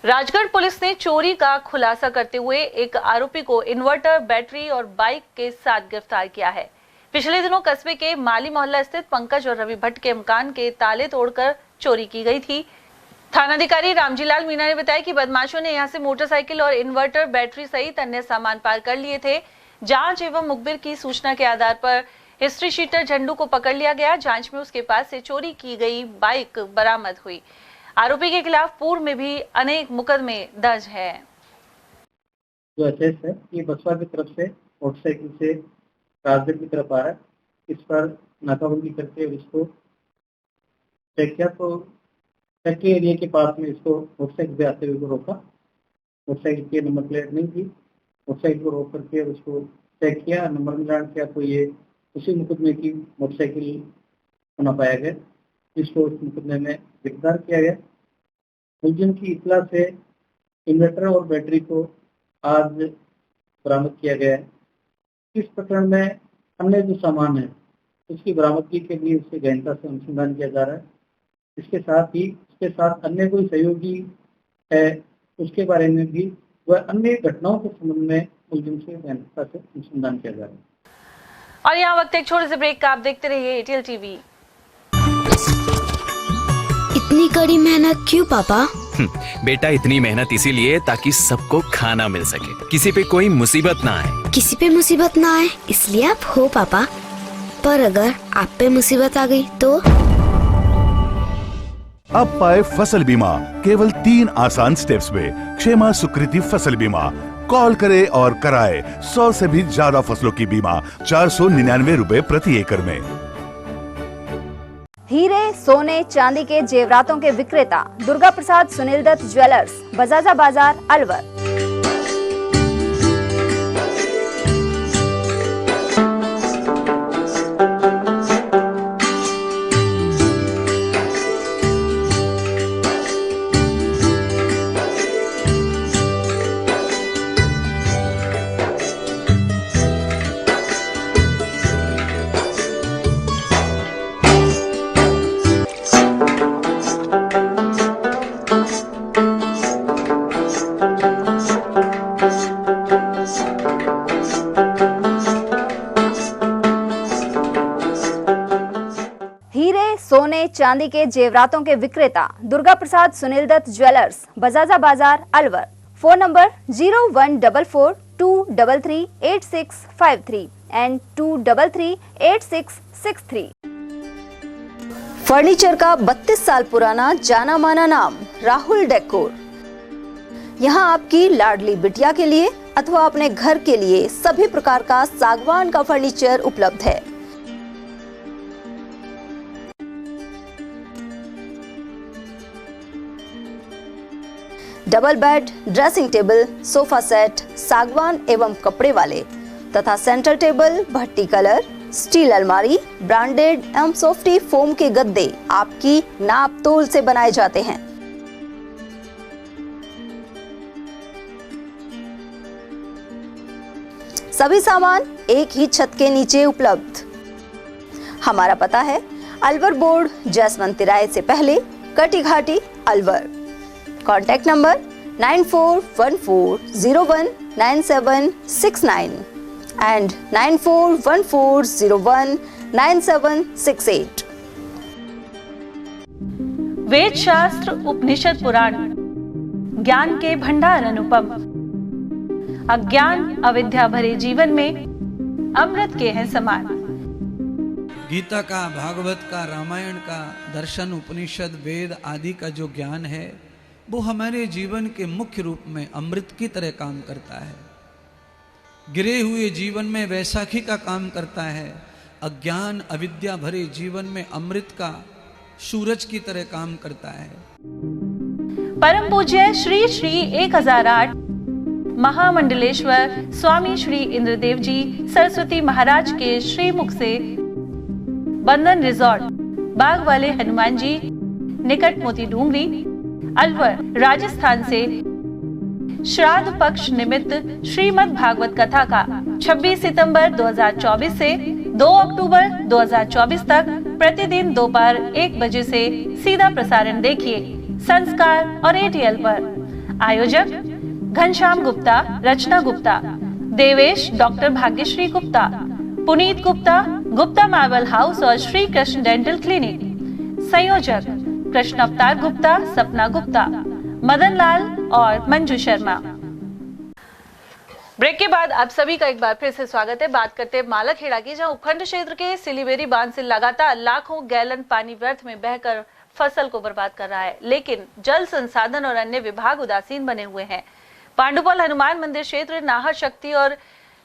राजगढ़ पुलिस ने चोरी का खुलासा करते हुए एक आरोपी को इन्वर्टर, बैटरी और बाइक के साथ गिरफ्तार किया है। पिछले दिनों कस्बे के माली मोहल्ला स्थित पंकज और रवि भट्ट के मकान के ताले तोड़कर चोरी की गई थी। थानाधिकारी रामजीलाल मीणा ने बताया कि बदमाशों ने यहां से मोटरसाइकिल और इन्वर्टर, बैटरी सहित अन्य सामान पार कर लिए थे। जांच एवं मुखबिर की सूचना के आधार पर हिस्ट्री शीटर झंडू को पकड़ लिया गया। जांच में उसके पास से चोरी की गई बाइक बरामद हुई। आरोपी के खिलाफ पूर्व में भी अनेक मुकदमे दर्ज है। जो एचएस है ये बसवा की तरफ से मोटरसाइकिल से राजगढ़ की तरफ आ रहा है। इस पर नाकाबंदी करके इसको चेक किया तो चक्की एरिया के पास में इसको मोटरसाइकिल से आते हुए को रोका। मोटरसाइकिल की नंबर प्लेट नहीं थी। मोटरसाइकिल को रोक करके उसको चेक किया, नंबर मिलान किया तो ये उसी मुकदमे की मोटरसाइकिल होना पाया गया, जिसको उस मुकदमे में गिरफ्तार किया गया। मुलजिम की इतला से इन्वर्टर और बैटरी को आज बरामद किया गया है। इस प्रकरण में अन्य जो सामान है उसकी बरामदगी के लिए उससे गहनता से अनुसंधान किया जा रहा है। इसके साथ ही उसके साथ अन्य कोई सहयोगी है उसके बारे में भी वह अन्य घटनाओं के संबंध में मुलजिम से गहनता से अनुसंधान किया जा रहा है। और यहाँ वक्त एक छोटे से ब्रेक का, आप देखते रहिए एटीएल टीवी। इतनी कड़ी मेहनत क्यों पापा? बेटा इतनी मेहनत इसीलिए ताकि सबको खाना मिल सके, किसी पे कोई मुसीबत ना आए। किसी पे मुसीबत ना आए इसलिए आप हो पापा, पर अगर आप पे मुसीबत आ गई तो? अब पाए फसल बीमा केवल 3 आसान स्टेप्स में। क्षेमा सुकृति फसल बीमा। कॉल करे और कराए 100 से भी ज्यादा फसलों की बीमा 499 रुपए प्रति एकड़ में। हीरे, सोने, चांदी के जेवरातों के विक्रेता दुर्गा प्रसाद सुनील दत्त ज्वेलर्स, बजाजा बाजार, अलवर। सोने चांदी के जेवरातों के विक्रेता दुर्गा प्रसाद सुनील दत्त ज्वेलर्स, बजाजा बाजार, Alwar. Phone number 0144233863 and 2338663। Furniture का 32 साल पुराना जाना माना नाम राहुल डेकोर। यहाँ आपकी लाडली बिटिया के लिए अथवा अपने घर के लिए सभी प्रकार का सागवान का फर्नीचर उपलब्ध है। Double bed, dressing table, sofa set सागवान एवं कपड़े वाले तथा सेंटर टेबल, भट्टी कलर, स्टील अलमारी, ब्रांडेड एवं सॉफ्टी फोम के गद्दे आपकी नाप तोल से बनाए जाते हैं। सभी सामान एक ही छत के नीचे उपलब्ध। हमारा पता है अलवर बोर्ड, जसवंत तिराहे से पहले, Kati Ghati, Alwar. Contact number 9414019769 and 9414019768। Ved Shastra, Upanishad, पुराण, ज्ञान के भंडार अनुपम। अज्ञान अविद्या भरे जीवन में अमृत के हैं समान। गीता का, भागवत का, रामायण का, दर्शन, उपनिषद, वेद आदि का जो ज्ञान है वो हमारे जीवन के मुख्य रूप में अमृत की तरह काम करता है। गिरे हुए जीवन में वैसाखी का काम करता है। अज्ञान अविद्या भरे जीवन में अमृत का सूरज की तरह काम करता है। परम पूज्य श्री श्री 1008 महामंडलेश्वर स्वामी श्री इंद्रदेव जी सरस्वती महाराज के श्रीमुख से बंधन रिजॉर्ट, बाग वाले हनुमान जी निकट मोती डूंगरी, अलवर, राजस्थान से श्राद्ध पक्ष निमित्त श्रीमद् भागवत कथा का 26 सितंबर 2024 से 2 अक्टूबर 2024 तक प्रतिदिन दोपहर 1 बजे से सीधा प्रसारण देखिए संस्कार और एटीएल पर। आयोजक Ghanshyam Gupta, Rachna Gupta, Devesh doctor Bhagyashree Gupta, Puneet Gupta, Gupta marble house और श्री कृष्ण डेंटल क्लिनिक। संयोजक कृष्ण अवतार गुप्ता, सपना गुप्ता, मदन लाल और मंजू शर्मा। ब्रेक के बाद आप सभी का एक बार फिर से स्वागत है। बात करते हैं मालाखेड़ा की, जहां उपखंड क्षेत्र के सिलीबेरी बांध से लगातार लाखों गैलन पानी व्यर्थ में बहकर फसल को बर्बाद कर रहा है, लेकिन जल संसाधन और अन्य विभाग उदासीन बने हुए हैं। पांडुपौल हनुमान मंदिर क्षेत्र, नाहर शक्ति और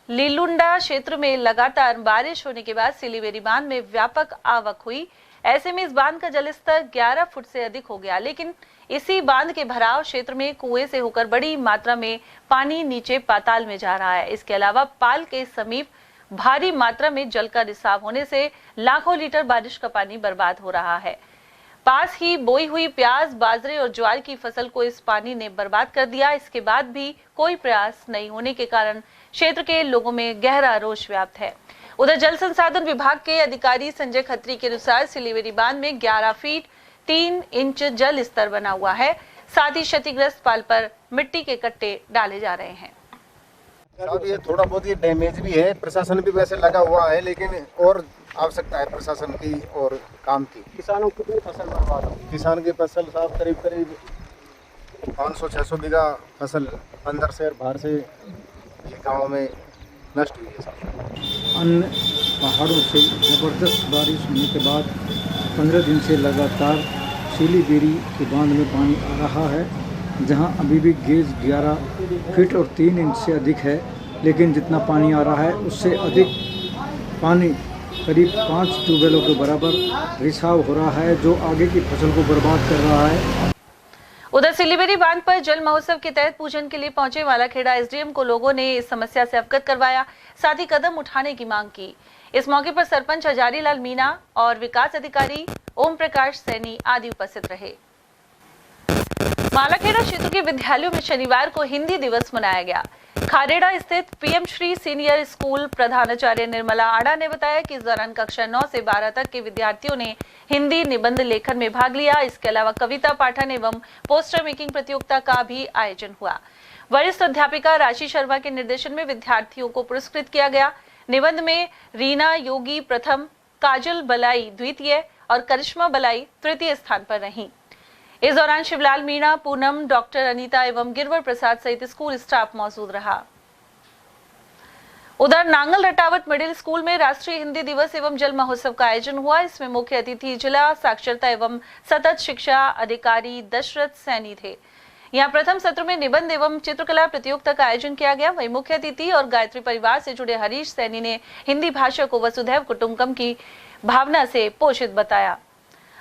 लीलुंडा क्षेत्र में लगातार बारिश होने के बाद सिलीबेरी बांध में व्यापक आवक हुई। ऐसे में इस बांध का जलस्तर 11 फुट से अधिक हो गया, लेकिन इसी बांध के भराव क्षेत्र में कुएं से होकर बड़ी मात्रा में पानी नीचे पाताल में जा रहा है। इसके अलावा पाल के समीप भारी मात्रा में जल का रिसाव होने से लाखों लीटर बारिश का पानी बर्बाद हो रहा है। पास ही बोई हुई प्याज, बाजरे और ज्वार की फसल को इस पानी ने बर्बाद कर दिया। इसके बाद भी कोई प्रयास नहीं होने के कारण क्षेत्र के लोगों में गहरा रोष व्याप्त है। उधर जल संसाधन विभाग के अधिकारी संजय खत्री के अनुसार सिलीबेरी बांध में 11 फीट 3 इंच जल स्तर बना हुआ है। साथ ही क्षतिग्रस्त पाल पर मिट्टी के कट्टे डाले जा रहे हैं। साहब ये थोड़ा बहुत ये डैमेज भी है, प्रशासन भी वैसे लगा हुआ है, लेकिन और आवश्यकता है प्रशासन की और काम की। किसानों की कितनी फसल बर्बाद हो? किसान की फसल साहब करीब 500-600 बीघा फसल अंदर से और बाहर से ये गाँव में नष्ट हुई है साहब। अन्य पहाड़ों से ज़बरदस्त बारिश होने के बाद 15 दिन से लगातार सिलीबेरी के बांध में पानी आ रहा है, जहां अभी भी गेज 11 फीट और 3 इंच से अधिक है, लेकिन जितना पानी आ रहा है उससे अधिक पानी करीब 5 ट्यूबवेलों के बराबर रिसाव हो रहा है, जो आगे की फसल को बर्बाद कर रहा है। उधर सिलीबेरी बांध पर जल महोत्सव के तहत पूजन के लिए पहुंचे मालाखेड़ा एसडीएम को लोगों ने इस समस्या से अवगत करवाया, साथ ही कदम उठाने की मांग की। इस मौके पर सरपंच हजारी लाल मीणा और विकास अधिकारी ओम प्रकाश सैनी आदि उपस्थित रहे। मालाखेड़ा क्षेत्र के विद्यालयों में शनिवार को हिंदी दिवस मनाया गया। खारेड़ा स्थित पीएम श्री सीनियर स्कूल प्रधानाचार्य निर्मला आड़ा ने बताया कि इस दौरान कक्षा 9 से 12 तक के विद्यार्थियों ने हिंदी निबंध लेखन में भाग लिया। इसके अलावा कविता पाठन एवं पोस्टर मेकिंग प्रतियोगिता का भी आयोजन हुआ। वरिष्ठ अध्यापिका राशि शर्मा के निर्देशन में विद्यार्थियों को पुरस्कृत किया गया। निबंध में रीना योगी प्रथम, काजल बलाई द्वितीय और करिश्मा बलाई तृतीय स्थान पर रहीं। इस दौरान शिवलाल मीणा, पूनम, डॉक्टर अनीता एवं गिरवर प्रसाद सहित स्कूल स्टाफ मौजूद रहा। उधर नांगल रटावट मिडिल स्कूल में राष्ट्रीय हिंदी दिवस एवं जल महोत्सव का आयोजन हुआ। इसमें मुख्य अतिथि जिला साक्षरता एवं सतत शिक्षा अधिकारी दशरथ सैनी थे। यहाँ प्रथम सत्र में निबंध एवं चित्रकला प्रतियोगिता का आयोजन किया गया। वहीं मुख्य अतिथि और गायत्री परिवार से जुड़े हरीश सैनी ने हिंदी भाषा को वसुधैव कुटुंबकम की भावना से पोषित बताया।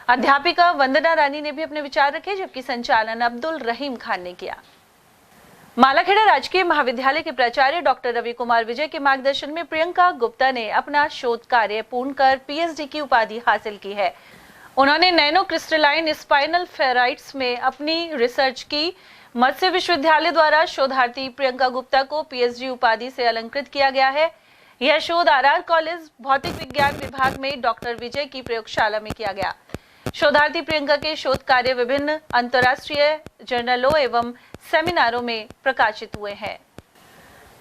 अध्यापिका वंदना रानी ने भी अपने विचार रखे, जबकि संचालन अब्दुल रहीम खान ने किया। मालाखेड़ा राजकीय महाविद्यालय के प्राचार्य डॉक्टर रवि कुमार विजय के मार्गदर्शन में प्रियंका गुप्ता ने अपना शोध कार्य पूर्ण कर पीएचडी की उपाधि हासिल की है। उन्होंने नैनो क्रिस्टलाइन स्पाइनल फेराइट्स में अपनी रिसर्च की। मत्स्य विश्वविद्यालय द्वारा शोधार्थी प्रियंका गुप्ता को पीएचडी उपाधि से अलंकृत किया गया है। यह शोध आरआर कॉलेज भौतिक विज्ञान विभाग में डॉक्टर विजय की प्रयोगशाला में किया गया। शोधार्थी प्रियंका के शोध कार्य विभिन्न अंतर्राष्ट्रीय जर्नलों एवं सेमिनारों में प्रकाशित हुए हैं।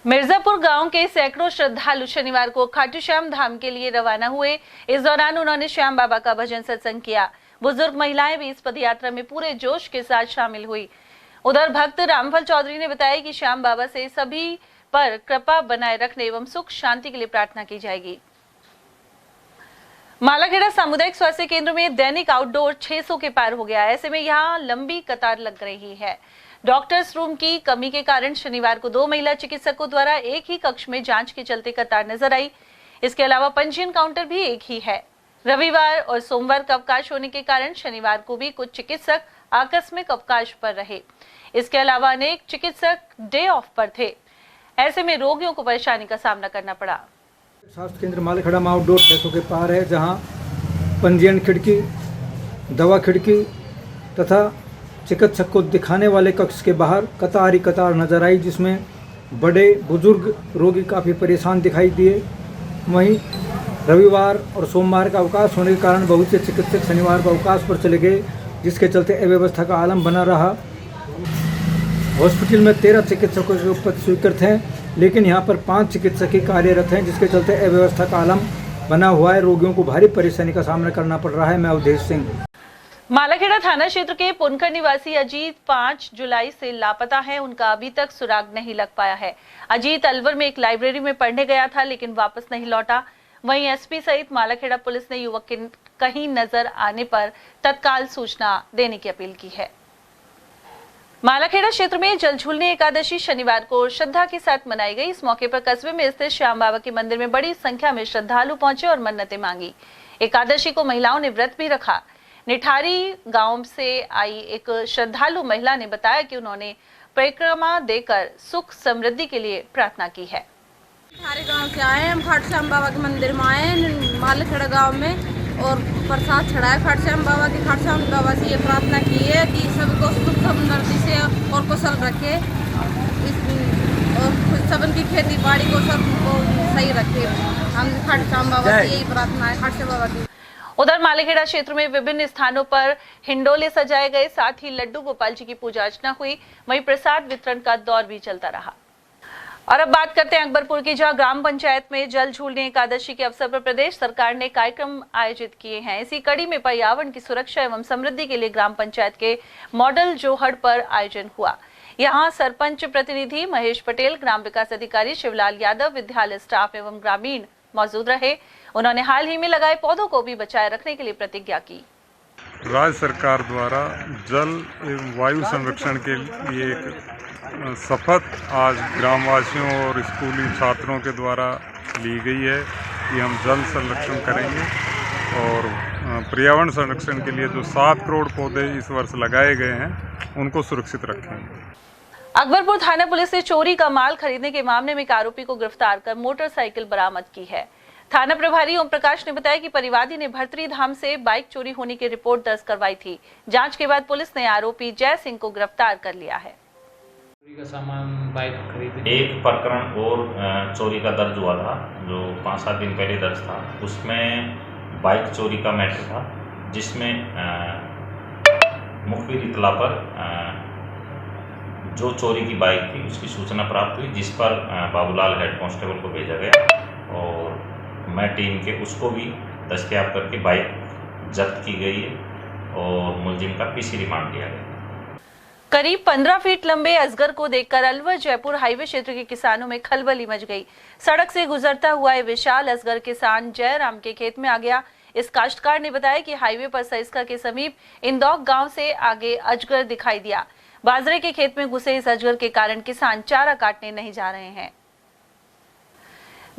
मिर्जापुर गांव के सैकड़ों श्रद्धालु शनिवार को खाटू श्याम धाम के लिए रवाना हुए। इस दौरान उन्होंने श्याम बाबा का भजन सत्संग किया। बुजुर्ग महिलाएं भी इस पदयात्रा में पूरे जोश के साथ शामिल हुई। उधर भक्त रामफल चौधरी ने बताया कि श्याम बाबा से सभी पर कृपा बनाए रखने एवं सुख शांति के लिए प्रार्थना की जाएगी। मालाखेड़ा सामुदायिक स्वास्थ्य केंद्र में दैनिक आउटडोर 600 के पार हो गया। ऐसे में यहाँ लंबी कतार लग रही है। डॉक्टर्स रूम की कमी के कारण शनिवार को 2 महिला चिकित्सकों द्वारा एक ही कक्ष में जांच के चलते कतार नजर आई। इसके अलावा पंजीयन काउंटर भी एक ही है। रविवार और सोमवार का अवकाश होने के कारण शनिवार को भी कुछ चिकित्सक आकस्मिक अवकाश पर रहे। इसके अलावा अनेक चिकित्सक डे ऑफ पर थे। ऐसे में रोगियों को परेशानी का सामना करना पड़ा। स्वास्थ्य केंद्र मालाखेड़ा में आउटडोर 600 के पार है, जहां पंजीयन खिड़की, दवा खिड़की तथा चिकित्सक को दिखाने वाले कक्ष के बाहर कतार ही कतार नजर आई, जिसमें बड़े बुजुर्ग रोगी काफ़ी परेशान दिखाई दिए। वहीं रविवार और सोमवार का अवकाश होने के कारण बहुत से चिकित्सक शनिवार को अवकाश पर चले गए, जिसके चलते अव्यवस्था का आलम बना रहा। हॉस्पिटल में 13 चिकित्सकों के पद स्वीकृत हैं, लेकिन यहाँ पर 5 चिकित्सक ही कार्यरत हैं, जिसके चलते अव्यवस्था का आलम बना हुआ है। रोगियों को भारी परेशानी का सामना करना पड़ रहा है। मैं अवधेश सिंह। मालाखेड़ा थाना क्षेत्र के पुनखर निवासी अजीत 5 जुलाई से लापता है। उनका अभी तक सुराग नहीं लग पाया है। अजीत अलवर में एक लाइब्रेरी में पढ़ने गया था, लेकिन वापस नहीं लौटा। वहीं एसपी सहित मालाखेड़ा पुलिस ने युवक के कहीं नजर आने पर तत्काल सूचना देने की अपील की है। मालाखेड़ा क्षेत्र में जलझूलनी एकादशी शनिवार को श्रद्धा के साथ मनाई गई। इस मौके पर कस्बे में स्थित श्याम बाबा के मंदिर में बड़ी संख्या में श्रद्धालु पहुंचे और मन्नतें मांगी। एकादशी को महिलाओं ने व्रत भी रखा। निठारी गांव से आई एक श्रद्धालु महिला ने बताया कि उन्होंने परिक्रमा देकर सुख समृद्धि के लिए प्रार्थना की है। निठारी गांव से आए हम, खाटू श्याम बाबा के मंदिर में आए मालाखेड़ा गांव में, और प्रसाद चढ़ाया खाटू श्याम बाबा की। खाटू श्याम बाबा से ये प्रार्थना की है कि सबको सुख समृद्धि से और कुशल रखे, और सब उनकी खेती बाड़ी को सबको सही रखे। हम खाटू श्याम बाबा से यही प्रार्थना है, खाटू श्याम बाबा की। उधर मालाखेड़ा क्षेत्र में विभिन्न स्थानों पर हिंडोले सजाए गए, साथ ही लड्डू गोपाल जी की पूजा अर्चना हुई। वहीं प्रसाद वितरण का दौर भी चलता रहा। और अब बात करते हैं अकबरपुर की, जहां ग्राम पंचायत में जल झूलनी एकादशी के अवसर पर प्रदेश सरकार ने कार्यक्रम आयोजित किए हैं। इसी कड़ी में पर्यावरण की सुरक्षा एवं समृद्धि के लिए ग्राम पंचायत के मॉडल जोहड़ पर आयोजन हुआ। यहां सरपंच प्रतिनिधि महेश पटेल, ग्राम विकास अधिकारी शिवलाल यादव, विद्यालय स्टाफ एवं ग्रामीण मौजूद रहे। उन्होंने हाल ही में लगाए पौधों को भी बचाए रखने के लिए प्रतिज्ञा की। राज्य सरकार द्वारा जल एवं वायु संरक्षण के लिए एक शपथ आज ग्रामवासियों और स्कूली छात्रों के द्वारा ली गई है कि हम जल संरक्षण करेंगे और पर्यावरण संरक्षण के लिए जो 7 करोड़ पौधे इस वर्ष लगाए गए हैं उनको सुरक्षित रखेंगे। अकबरपुर थाना पुलिस ने चोरी का माल खरीदने के मामले में एक आरोपी को गिरफ्तार कर मोटरसाइकिल बरामद की है। थाना प्रभारी ओम प्रकाश ने बताया कि परिवादी ने भरतरी धाम से बाइक चोरी होने की रिपोर्ट दर्ज करवाई थी। जांच के बाद पुलिस ने आरोपी जय सिंह को गिरफ्तार कर लिया है। चोरी का सामान बाइक खरीदने एक प्रकरण और चोरी का दर्ज हुआ था, जो 5-7 दिन पहले दर्ज था। उसमें बाइक चोरी का मैटर था, जिसमें मुखबिर इतला पर जो चोरी की बाइक थी उसकी सूचना प्राप्त हुई, जिस पर बाबूलाल हेड कांस्टेबल को भेजा गया और मैं टीम के उसको भी दस्तयाब करके बाइक जब्त की गई है और मुलजिम का पीसी रिमांड लिया गया। करीब 15 फीट लंबे अजगर को देखकर अलवर जयपुर हाईवे क्षेत्र के किसानों में खलबली मच गई। सड़क से गुजरता हुआ ये विशाल अजगर किसान जयराम के खेत में आ गया। इस काश्तकार ने बताया कि हाईवे पर सरिस्का के समीप इंदौक गांव से आगे अजगर दिखाई दिया। बाजरे के खेत में घुसे इस अजगर के कारण किसान चारा काटने नहीं जा रहे हैं।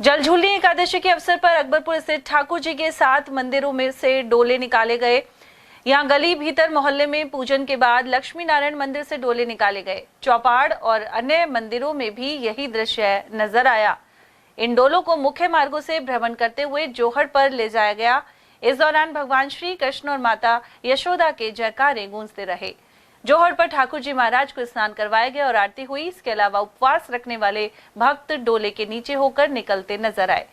जल झूलनी एकादशी के अवसर पर अकबरपुर स्थित ठाकुर जी के 7 मंदिरों में से डोले निकाले गए। यहाँ गली भीतर मोहल्ले में पूजन के बाद लक्ष्मी नारायण मंदिर से डोले निकाले गए। चौपाड़ और अन्य मंदिरों में भी यही दृश्य नजर आया। इन डोलों को मुख्य मार्गों से भ्रमण करते हुए जोहड़ पर ले जाया गया। इस दौरान भगवान श्री कृष्ण और माता यशोदा के जयकारे गूंजते रहे। जोहड़ पर ठाकुर जी महाराज को स्नान करवाया गया और आरती हुई। इसके अलावा उपवास रखने वाले भक्त डोले के नीचे होकर निकलते नजर आए।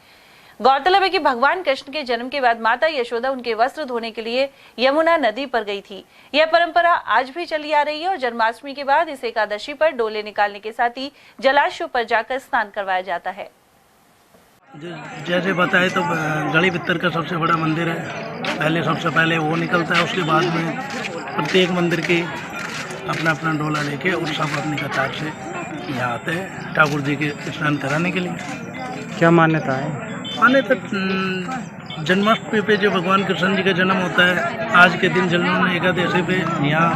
गौरतलब है कि भगवान कृष्ण के जन्म के बाद माता यशोदा उनके वस्त्र धोने के लिए यमुना नदी पर गई थी। यह परंपरा आज भी चली आ रही है और जन्माष्टमी के बाद इस एकादशी पर डोले निकालने के साथ ही जलाशयों पर जाकर स्नान करवाया जाता है। जैसे बताए तो गढ़ी बित्तर का सबसे बड़ा मंदिर है। सबसे पहले वो निकलता है, उसके बाद में प्रत्येक मंदिर के अपना अपना डोला लेके और सब अपनी कतार से यहाँ आते हैं ठाकुर जी के स्नान कराने के लिए। क्या मान्यता है? मान्यता जन्माष्टमी पे जो भगवान कृष्ण जी का जन्म होता है, आज के दिन जन्म एकादशी पे यहाँ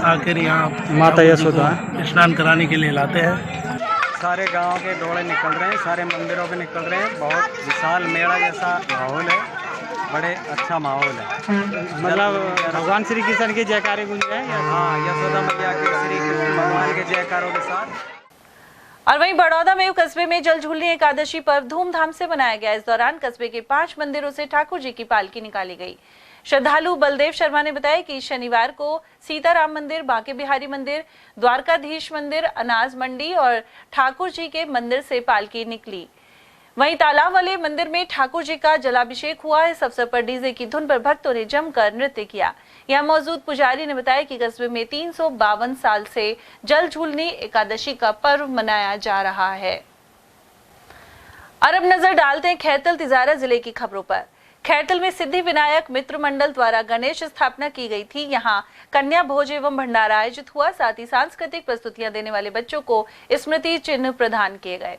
आकर यहाँ माता यशोदा स्नान कराने के लिए लाते हैं। सारे गांव के डोले निकल रहे हैं, सारे मंदिरों पे निकल रहे हैं। बहुत विशाल मेला जैसा माहौल है, बड़े अच्छा माहौल है। मतलब भगवान श्री कृष्ण के जयकारे गूंज रहे हैं। हाँ, यशोदा मैया के, श्री कृष्ण भगवान के जयकारों के साथ। और वहीं बड़ौदा में कस्बे में जल झूलनी एकादशी पर्व धूमधाम से मनाया गया। इस दौरान कस्बे के 5 मंदिरों से ठाकुर जी की पालकी निकाली गई। श्रद्धालु बलदेव शर्मा ने बताया कि शनिवार को सीताराम मंदिर, बांके बिहारी मंदिर, द्वारकाधीश मंदिर, अनाज मंडी और ठाकुर जी के मंदिर से पालकी निकली। वहीं तालाब वाले मंदिर में ठाकुर जी का जलाभिषेक हुआ। इस अवसर पर डीजे की धुन पर भक्तों ने जमकर नृत्य किया। यहाँ मौजूद पुजारी ने बताया कि कस्बे में 352 साल से जल झूलनी एकादशी का पर्व मनाया जा रहा है। और अब नजर डालते हैं खैरतल तिजारा जिले की खबरों पर। खैरतल में सिद्धि विनायक मित्र मंडल द्वारा गणेश स्थापना की गई थी। यहाँ कन्या भोज एवं भंडारा आयोजित हुआ। साथ ही सांस्कृतिक प्रस्तुतियां देने वाले बच्चों को स्मृति चिन्ह प्रदान किए गए।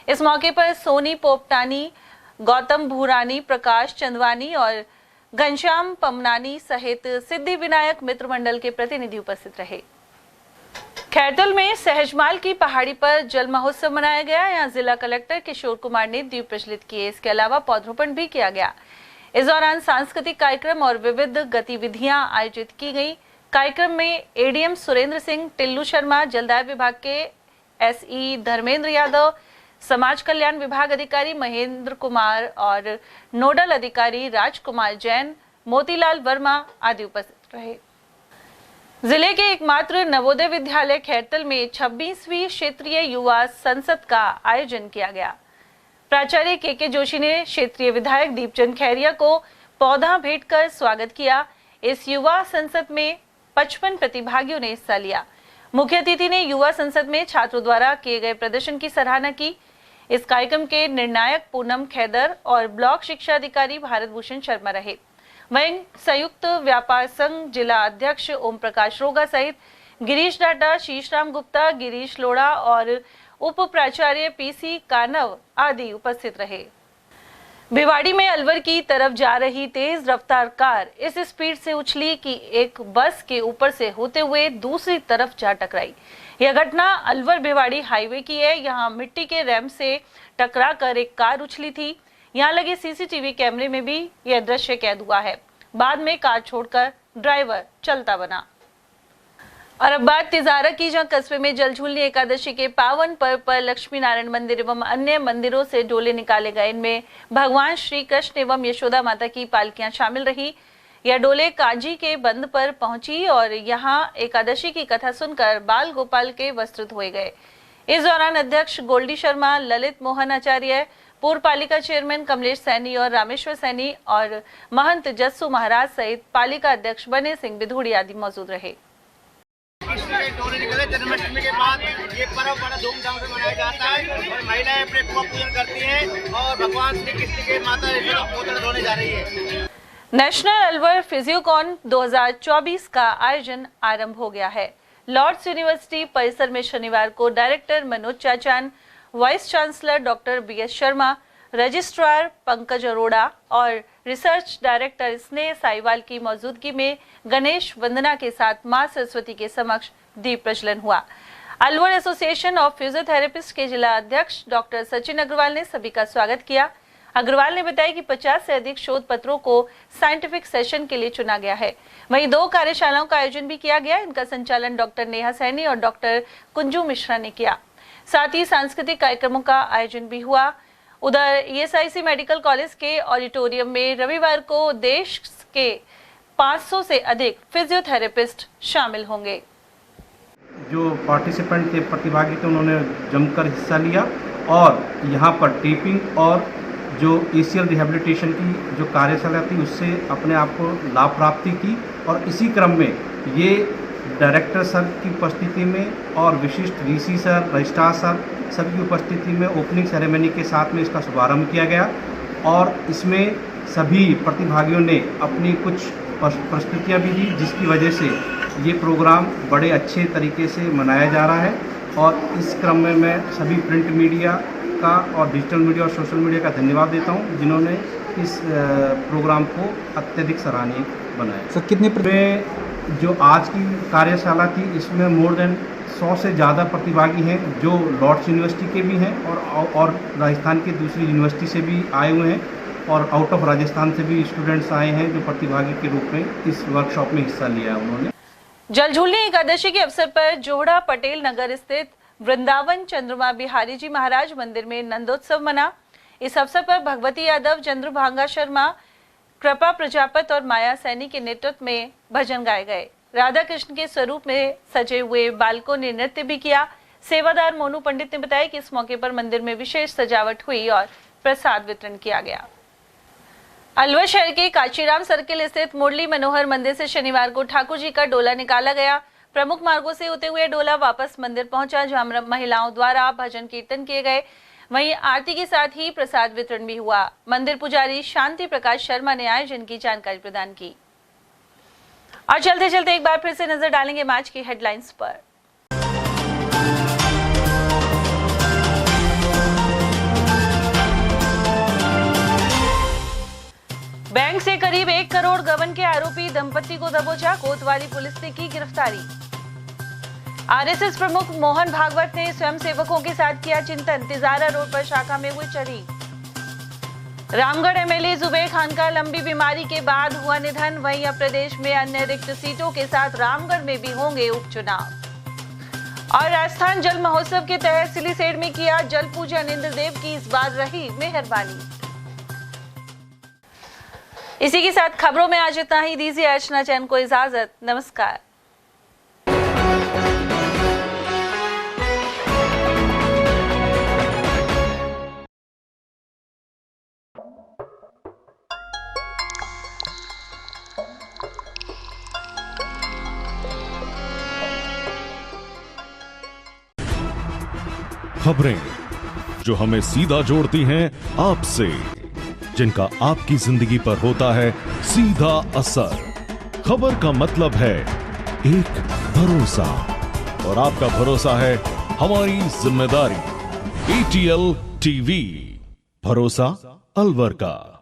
इस मौके पर सोनी पोपटानी, गौतम भूरानी, प्रकाश चंदवानी और घनश्याम पमनानी सहित सिद्धि विनायक मित्र मंडल के प्रतिनिधि उपस्थित रहे। खैरतल में सहजमाल की पहाड़ी पर जल महोत्सव मनाया गया। यहाँ जिला कलेक्टर किशोर कुमार ने दीप प्रज्वलित किए। इसके अलावा पौधरोपण भी किया गया। इस दौरान सांस्कृतिक कार्यक्रम और विविध गतिविधियां आयोजित की गई। कार्यक्रम में एडीएम सुरेंद्र सिंह, टिल्लू शर्मा, जलदाय विभाग के एसई धर्मेंद्र यादव, समाज कल्याण विभाग अधिकारी महेंद्र कुमार और नोडल अधिकारी राजकुमार जैन, मोतीलाल वर्मा आदि उपस्थित रहे। जिले के एकमात्र नवोदय विद्यालय खैरतल में 26वीं क्षेत्रीय युवा संसद का आयोजन किया गया। प्राचार्य के जोशी ने क्षेत्रीय विधायक दीपचंद खैरिया को पौधा भेंट कर स्वागत किया। इस युवा संसद में 55 प्रतिभागियों ने हिस्सा लिया। मुख्य अतिथि ने युवा संसद में छात्रों द्वारा किए गए प्रदर्शन की सराहना की। इस कार्यक्रम के निर्णायक पूनम खैदर और ब्लॉक शिक्षा अधिकारी भारत भूषण शर्मा रहे। वहीं संयुक्त व्यापार संघ जिला अध्यक्ष ओम प्रकाश रोगा सहित गिरीश डाटा, शीशराम गुप्ता, गिरीश लोड़ा और उप प्राचार्य पीसी कानव आदि उपस्थित रहे। भिवाड़ी में अलवर की तरफ जा रही तेज रफ्तार कार इस स्पीड से उछली कि एक बस के ऊपर से होते हुए दूसरी तरफ जा टकराई। यह घटना अलवर भिवाड़ी हाईवे की है। यहाँ मिट्टी के रैंप से टकरा कर एक कार उछली थी। यहाँ लगे सीसीटीवी कैमरे में भी यह दृश्य कैद हुआ है। बाद में कार छोड़कर ड्राइवर चलता बना। और अब बात तिजारा की, जहां कस्बे में जलझूलनी एकादशी के पावन पर्व पर लक्ष्मी नारायण मंदिर एवं अन्य मंदिरों से डोले निकाले गए। इनमें भगवान श्री कृष्ण एवं यशोदा माता की पालकियां शामिल रही। यह डोले काजी के बंद पर पहुंची और यहां एकादशी की कथा सुनकर बाल गोपाल के वस्त्र धोए गए। इस दौरान अध्यक्ष गोल्डी शर्मा, ललित मोहन आचार्य, पूर्व पालिका चेयरमैन कमलेश सैनी और रामेश्वर सैनी और महंत जस्सू महाराज सहित पालिका अध्यक्ष बने सिंह बिधूड़ी आदि मौजूद रहे। जन्माष्टमी के बाद ये पर्व बड़ा धूमधाम से मनाया जाता है और महिलाएं अपने पूजन करती हैं और भगवान श्री कृष्ण के माता यशोदा पोतन धोने जा रही है। नेशनल अलवर फिजियोकॉन 2024 का आयोजन आरंभ हो गया है। लॉर्ड्स यूनिवर्सिटी परिसर में शनिवार को director Manoj Chachan, vice chancellor doctor BS Sharma, registrar Pankaj Arora और रिसर्च डायरेक्टर स्नेह साईवाल की मौजूदगी में गणेश वंदना के साथ मां सरस्वती के समक्ष दीप प्रज्वलन हुआ। अलवर एसोसिएशन ऑफ फिजियोथेरेपिस्ट के जिला अध्यक्ष डॉक्टर सचिन अग्रवाल ने सभी का स्वागत किया। अग्रवाल ने बताया कि 50 से अधिक शोध पत्रों को साइंटिफिक सेशन के लिए चुना गया है। वहीं 2 कार्यशालाओं का आयोजन भी किया गया। इनका संचालन डॉक्टर नेहा सैनी और डॉक्टर कुंजू मिश्रा ने किया। साथ ही सांस्कृतिक कार्यक्रमों का आयोजन भी हुआ। उधर ईएसआईसी मेडिकल कॉलेज के ऑडिटोरियम में रविवार को देश के 500 से अधिक फिजियोथेरेपिस्ट शामिल होंगे। जो पार्टिसिपेंट थे, प्रतिभागी थे, उन्होंने जमकर हिस्सा लिया और यहाँ पर टेपिंग और जो एसीएल रिहेबिलिटेशन की जो कार्यशाला थी उससे अपने आप को लाभ प्राप्ति की। और इसी क्रम में ये डायरेक्टर सर की उपस्थिति में और विशिष्ट वीसी सर, रजिस्ट्रार सर सभी की उपस्थिति में ओपनिंग सेरेमनी के साथ में इसका शुभारंभ किया गया और इसमें सभी प्रतिभागियों ने अपनी कुछ प्रस्तुतियाँ भी दी, जिसकी वजह से ये प्रोग्राम बड़े अच्छे तरीके से मनाया जा रहा है। और इस क्रम में मैं सभी प्रिंट मीडिया का और डिजिटल मीडिया और सोशल मीडिया का धन्यवाद देता हूँ, जिन्होंने इस प्रोग्राम को अत्यधिक सराहनीय बनाया। सर कितने में जो आज की कार्यशाला थी इसमें मोर देन 100 से ज़्यादा प्रतिभागी हैं जो लॉर्ड्स यूनिवर्सिटी के भी हैं और राजस्थान की दूसरी यूनिवर्सिटी से भी आए हुए हैं और आउट ऑफ राजस्थान से भी स्टूडेंट्स आए हैं जो प्रतिभागी के रूप में इस वर्कशॉप में हिस्सा लिया है उन्होंने। जलझूलनी एकादशी के अवसर पर जोहड़ा पटेल नगर स्थित वृंदावन चंद्रमा बिहारी जी महाराज मंदिर में नंदोत्सव मना। इस अवसर पर भगवती यादव, चंद्रभांगा शर्मा, कृपा प्रजापत और माया सैनी के नेतृत्व में भजन गाए गए। राधा कृष्ण के स्वरूप में सजे हुए बालकों ने नृत्य भी किया। सेवादार मोनू पंडित ने बताया कि इस मौके पर मंदिर में विशेष सजावट हुई और प्रसाद वितरण किया गया। अलवर शहर के काशीराम सर्किल स्थित मुरली मनोहर मंदिर से शनिवार को ठाकुर जी का डोला निकाला गया। प्रमुख मार्गों से होते हुए डोला वापस मंदिर पहुंचा, जहां महिलाओं द्वारा भजन कीर्तन किए गए। वहीं आरती के साथ ही प्रसाद वितरण भी हुआ। मंदिर पुजारी शांति प्रकाश शर्मा ने आयोजन की जानकारी प्रदान की। और चलते चलते एक बार फिर से नजर डालेंगे मैच की हेडलाइंस पर। बैंक से करीब 1 करोड़ गबन के आरोपी दंपति को दबोचा, कोतवाली पुलिस ने की गिरफ्तारी। आरएसएस प्रमुख मोहन भागवत ने स्वयंसेवकों के साथ किया चिंतन, तिजारा रोड पर शाखा में हुई चढ़ी। रामगढ़ एमएलए जुबेर खान का लंबी बीमारी के बाद हुआ निधन, वहीं अब प्रदेश में अन्य रिक्त सीटों के साथ रामगढ़ में भी होंगे उपचुनाव। और राजस्थान जल महोत्सव के तहत सिलीसेड में किया जल पूजन, इंद्रदेव की इस बार रही मेहरबानी। इसी के साथ खबरों में आज इतना ही। दीजिए अर्चना चैन को इजाजत। नमस्कार। खबरें जो हमें सीधा जोड़ती हैं आपसे, जिनका आपकी जिंदगी पर होता है सीधा असर। खबर का मतलब है एक भरोसा, और आपका भरोसा है हमारी जिम्मेदारी। ATL TV, भरोसा अलवर का।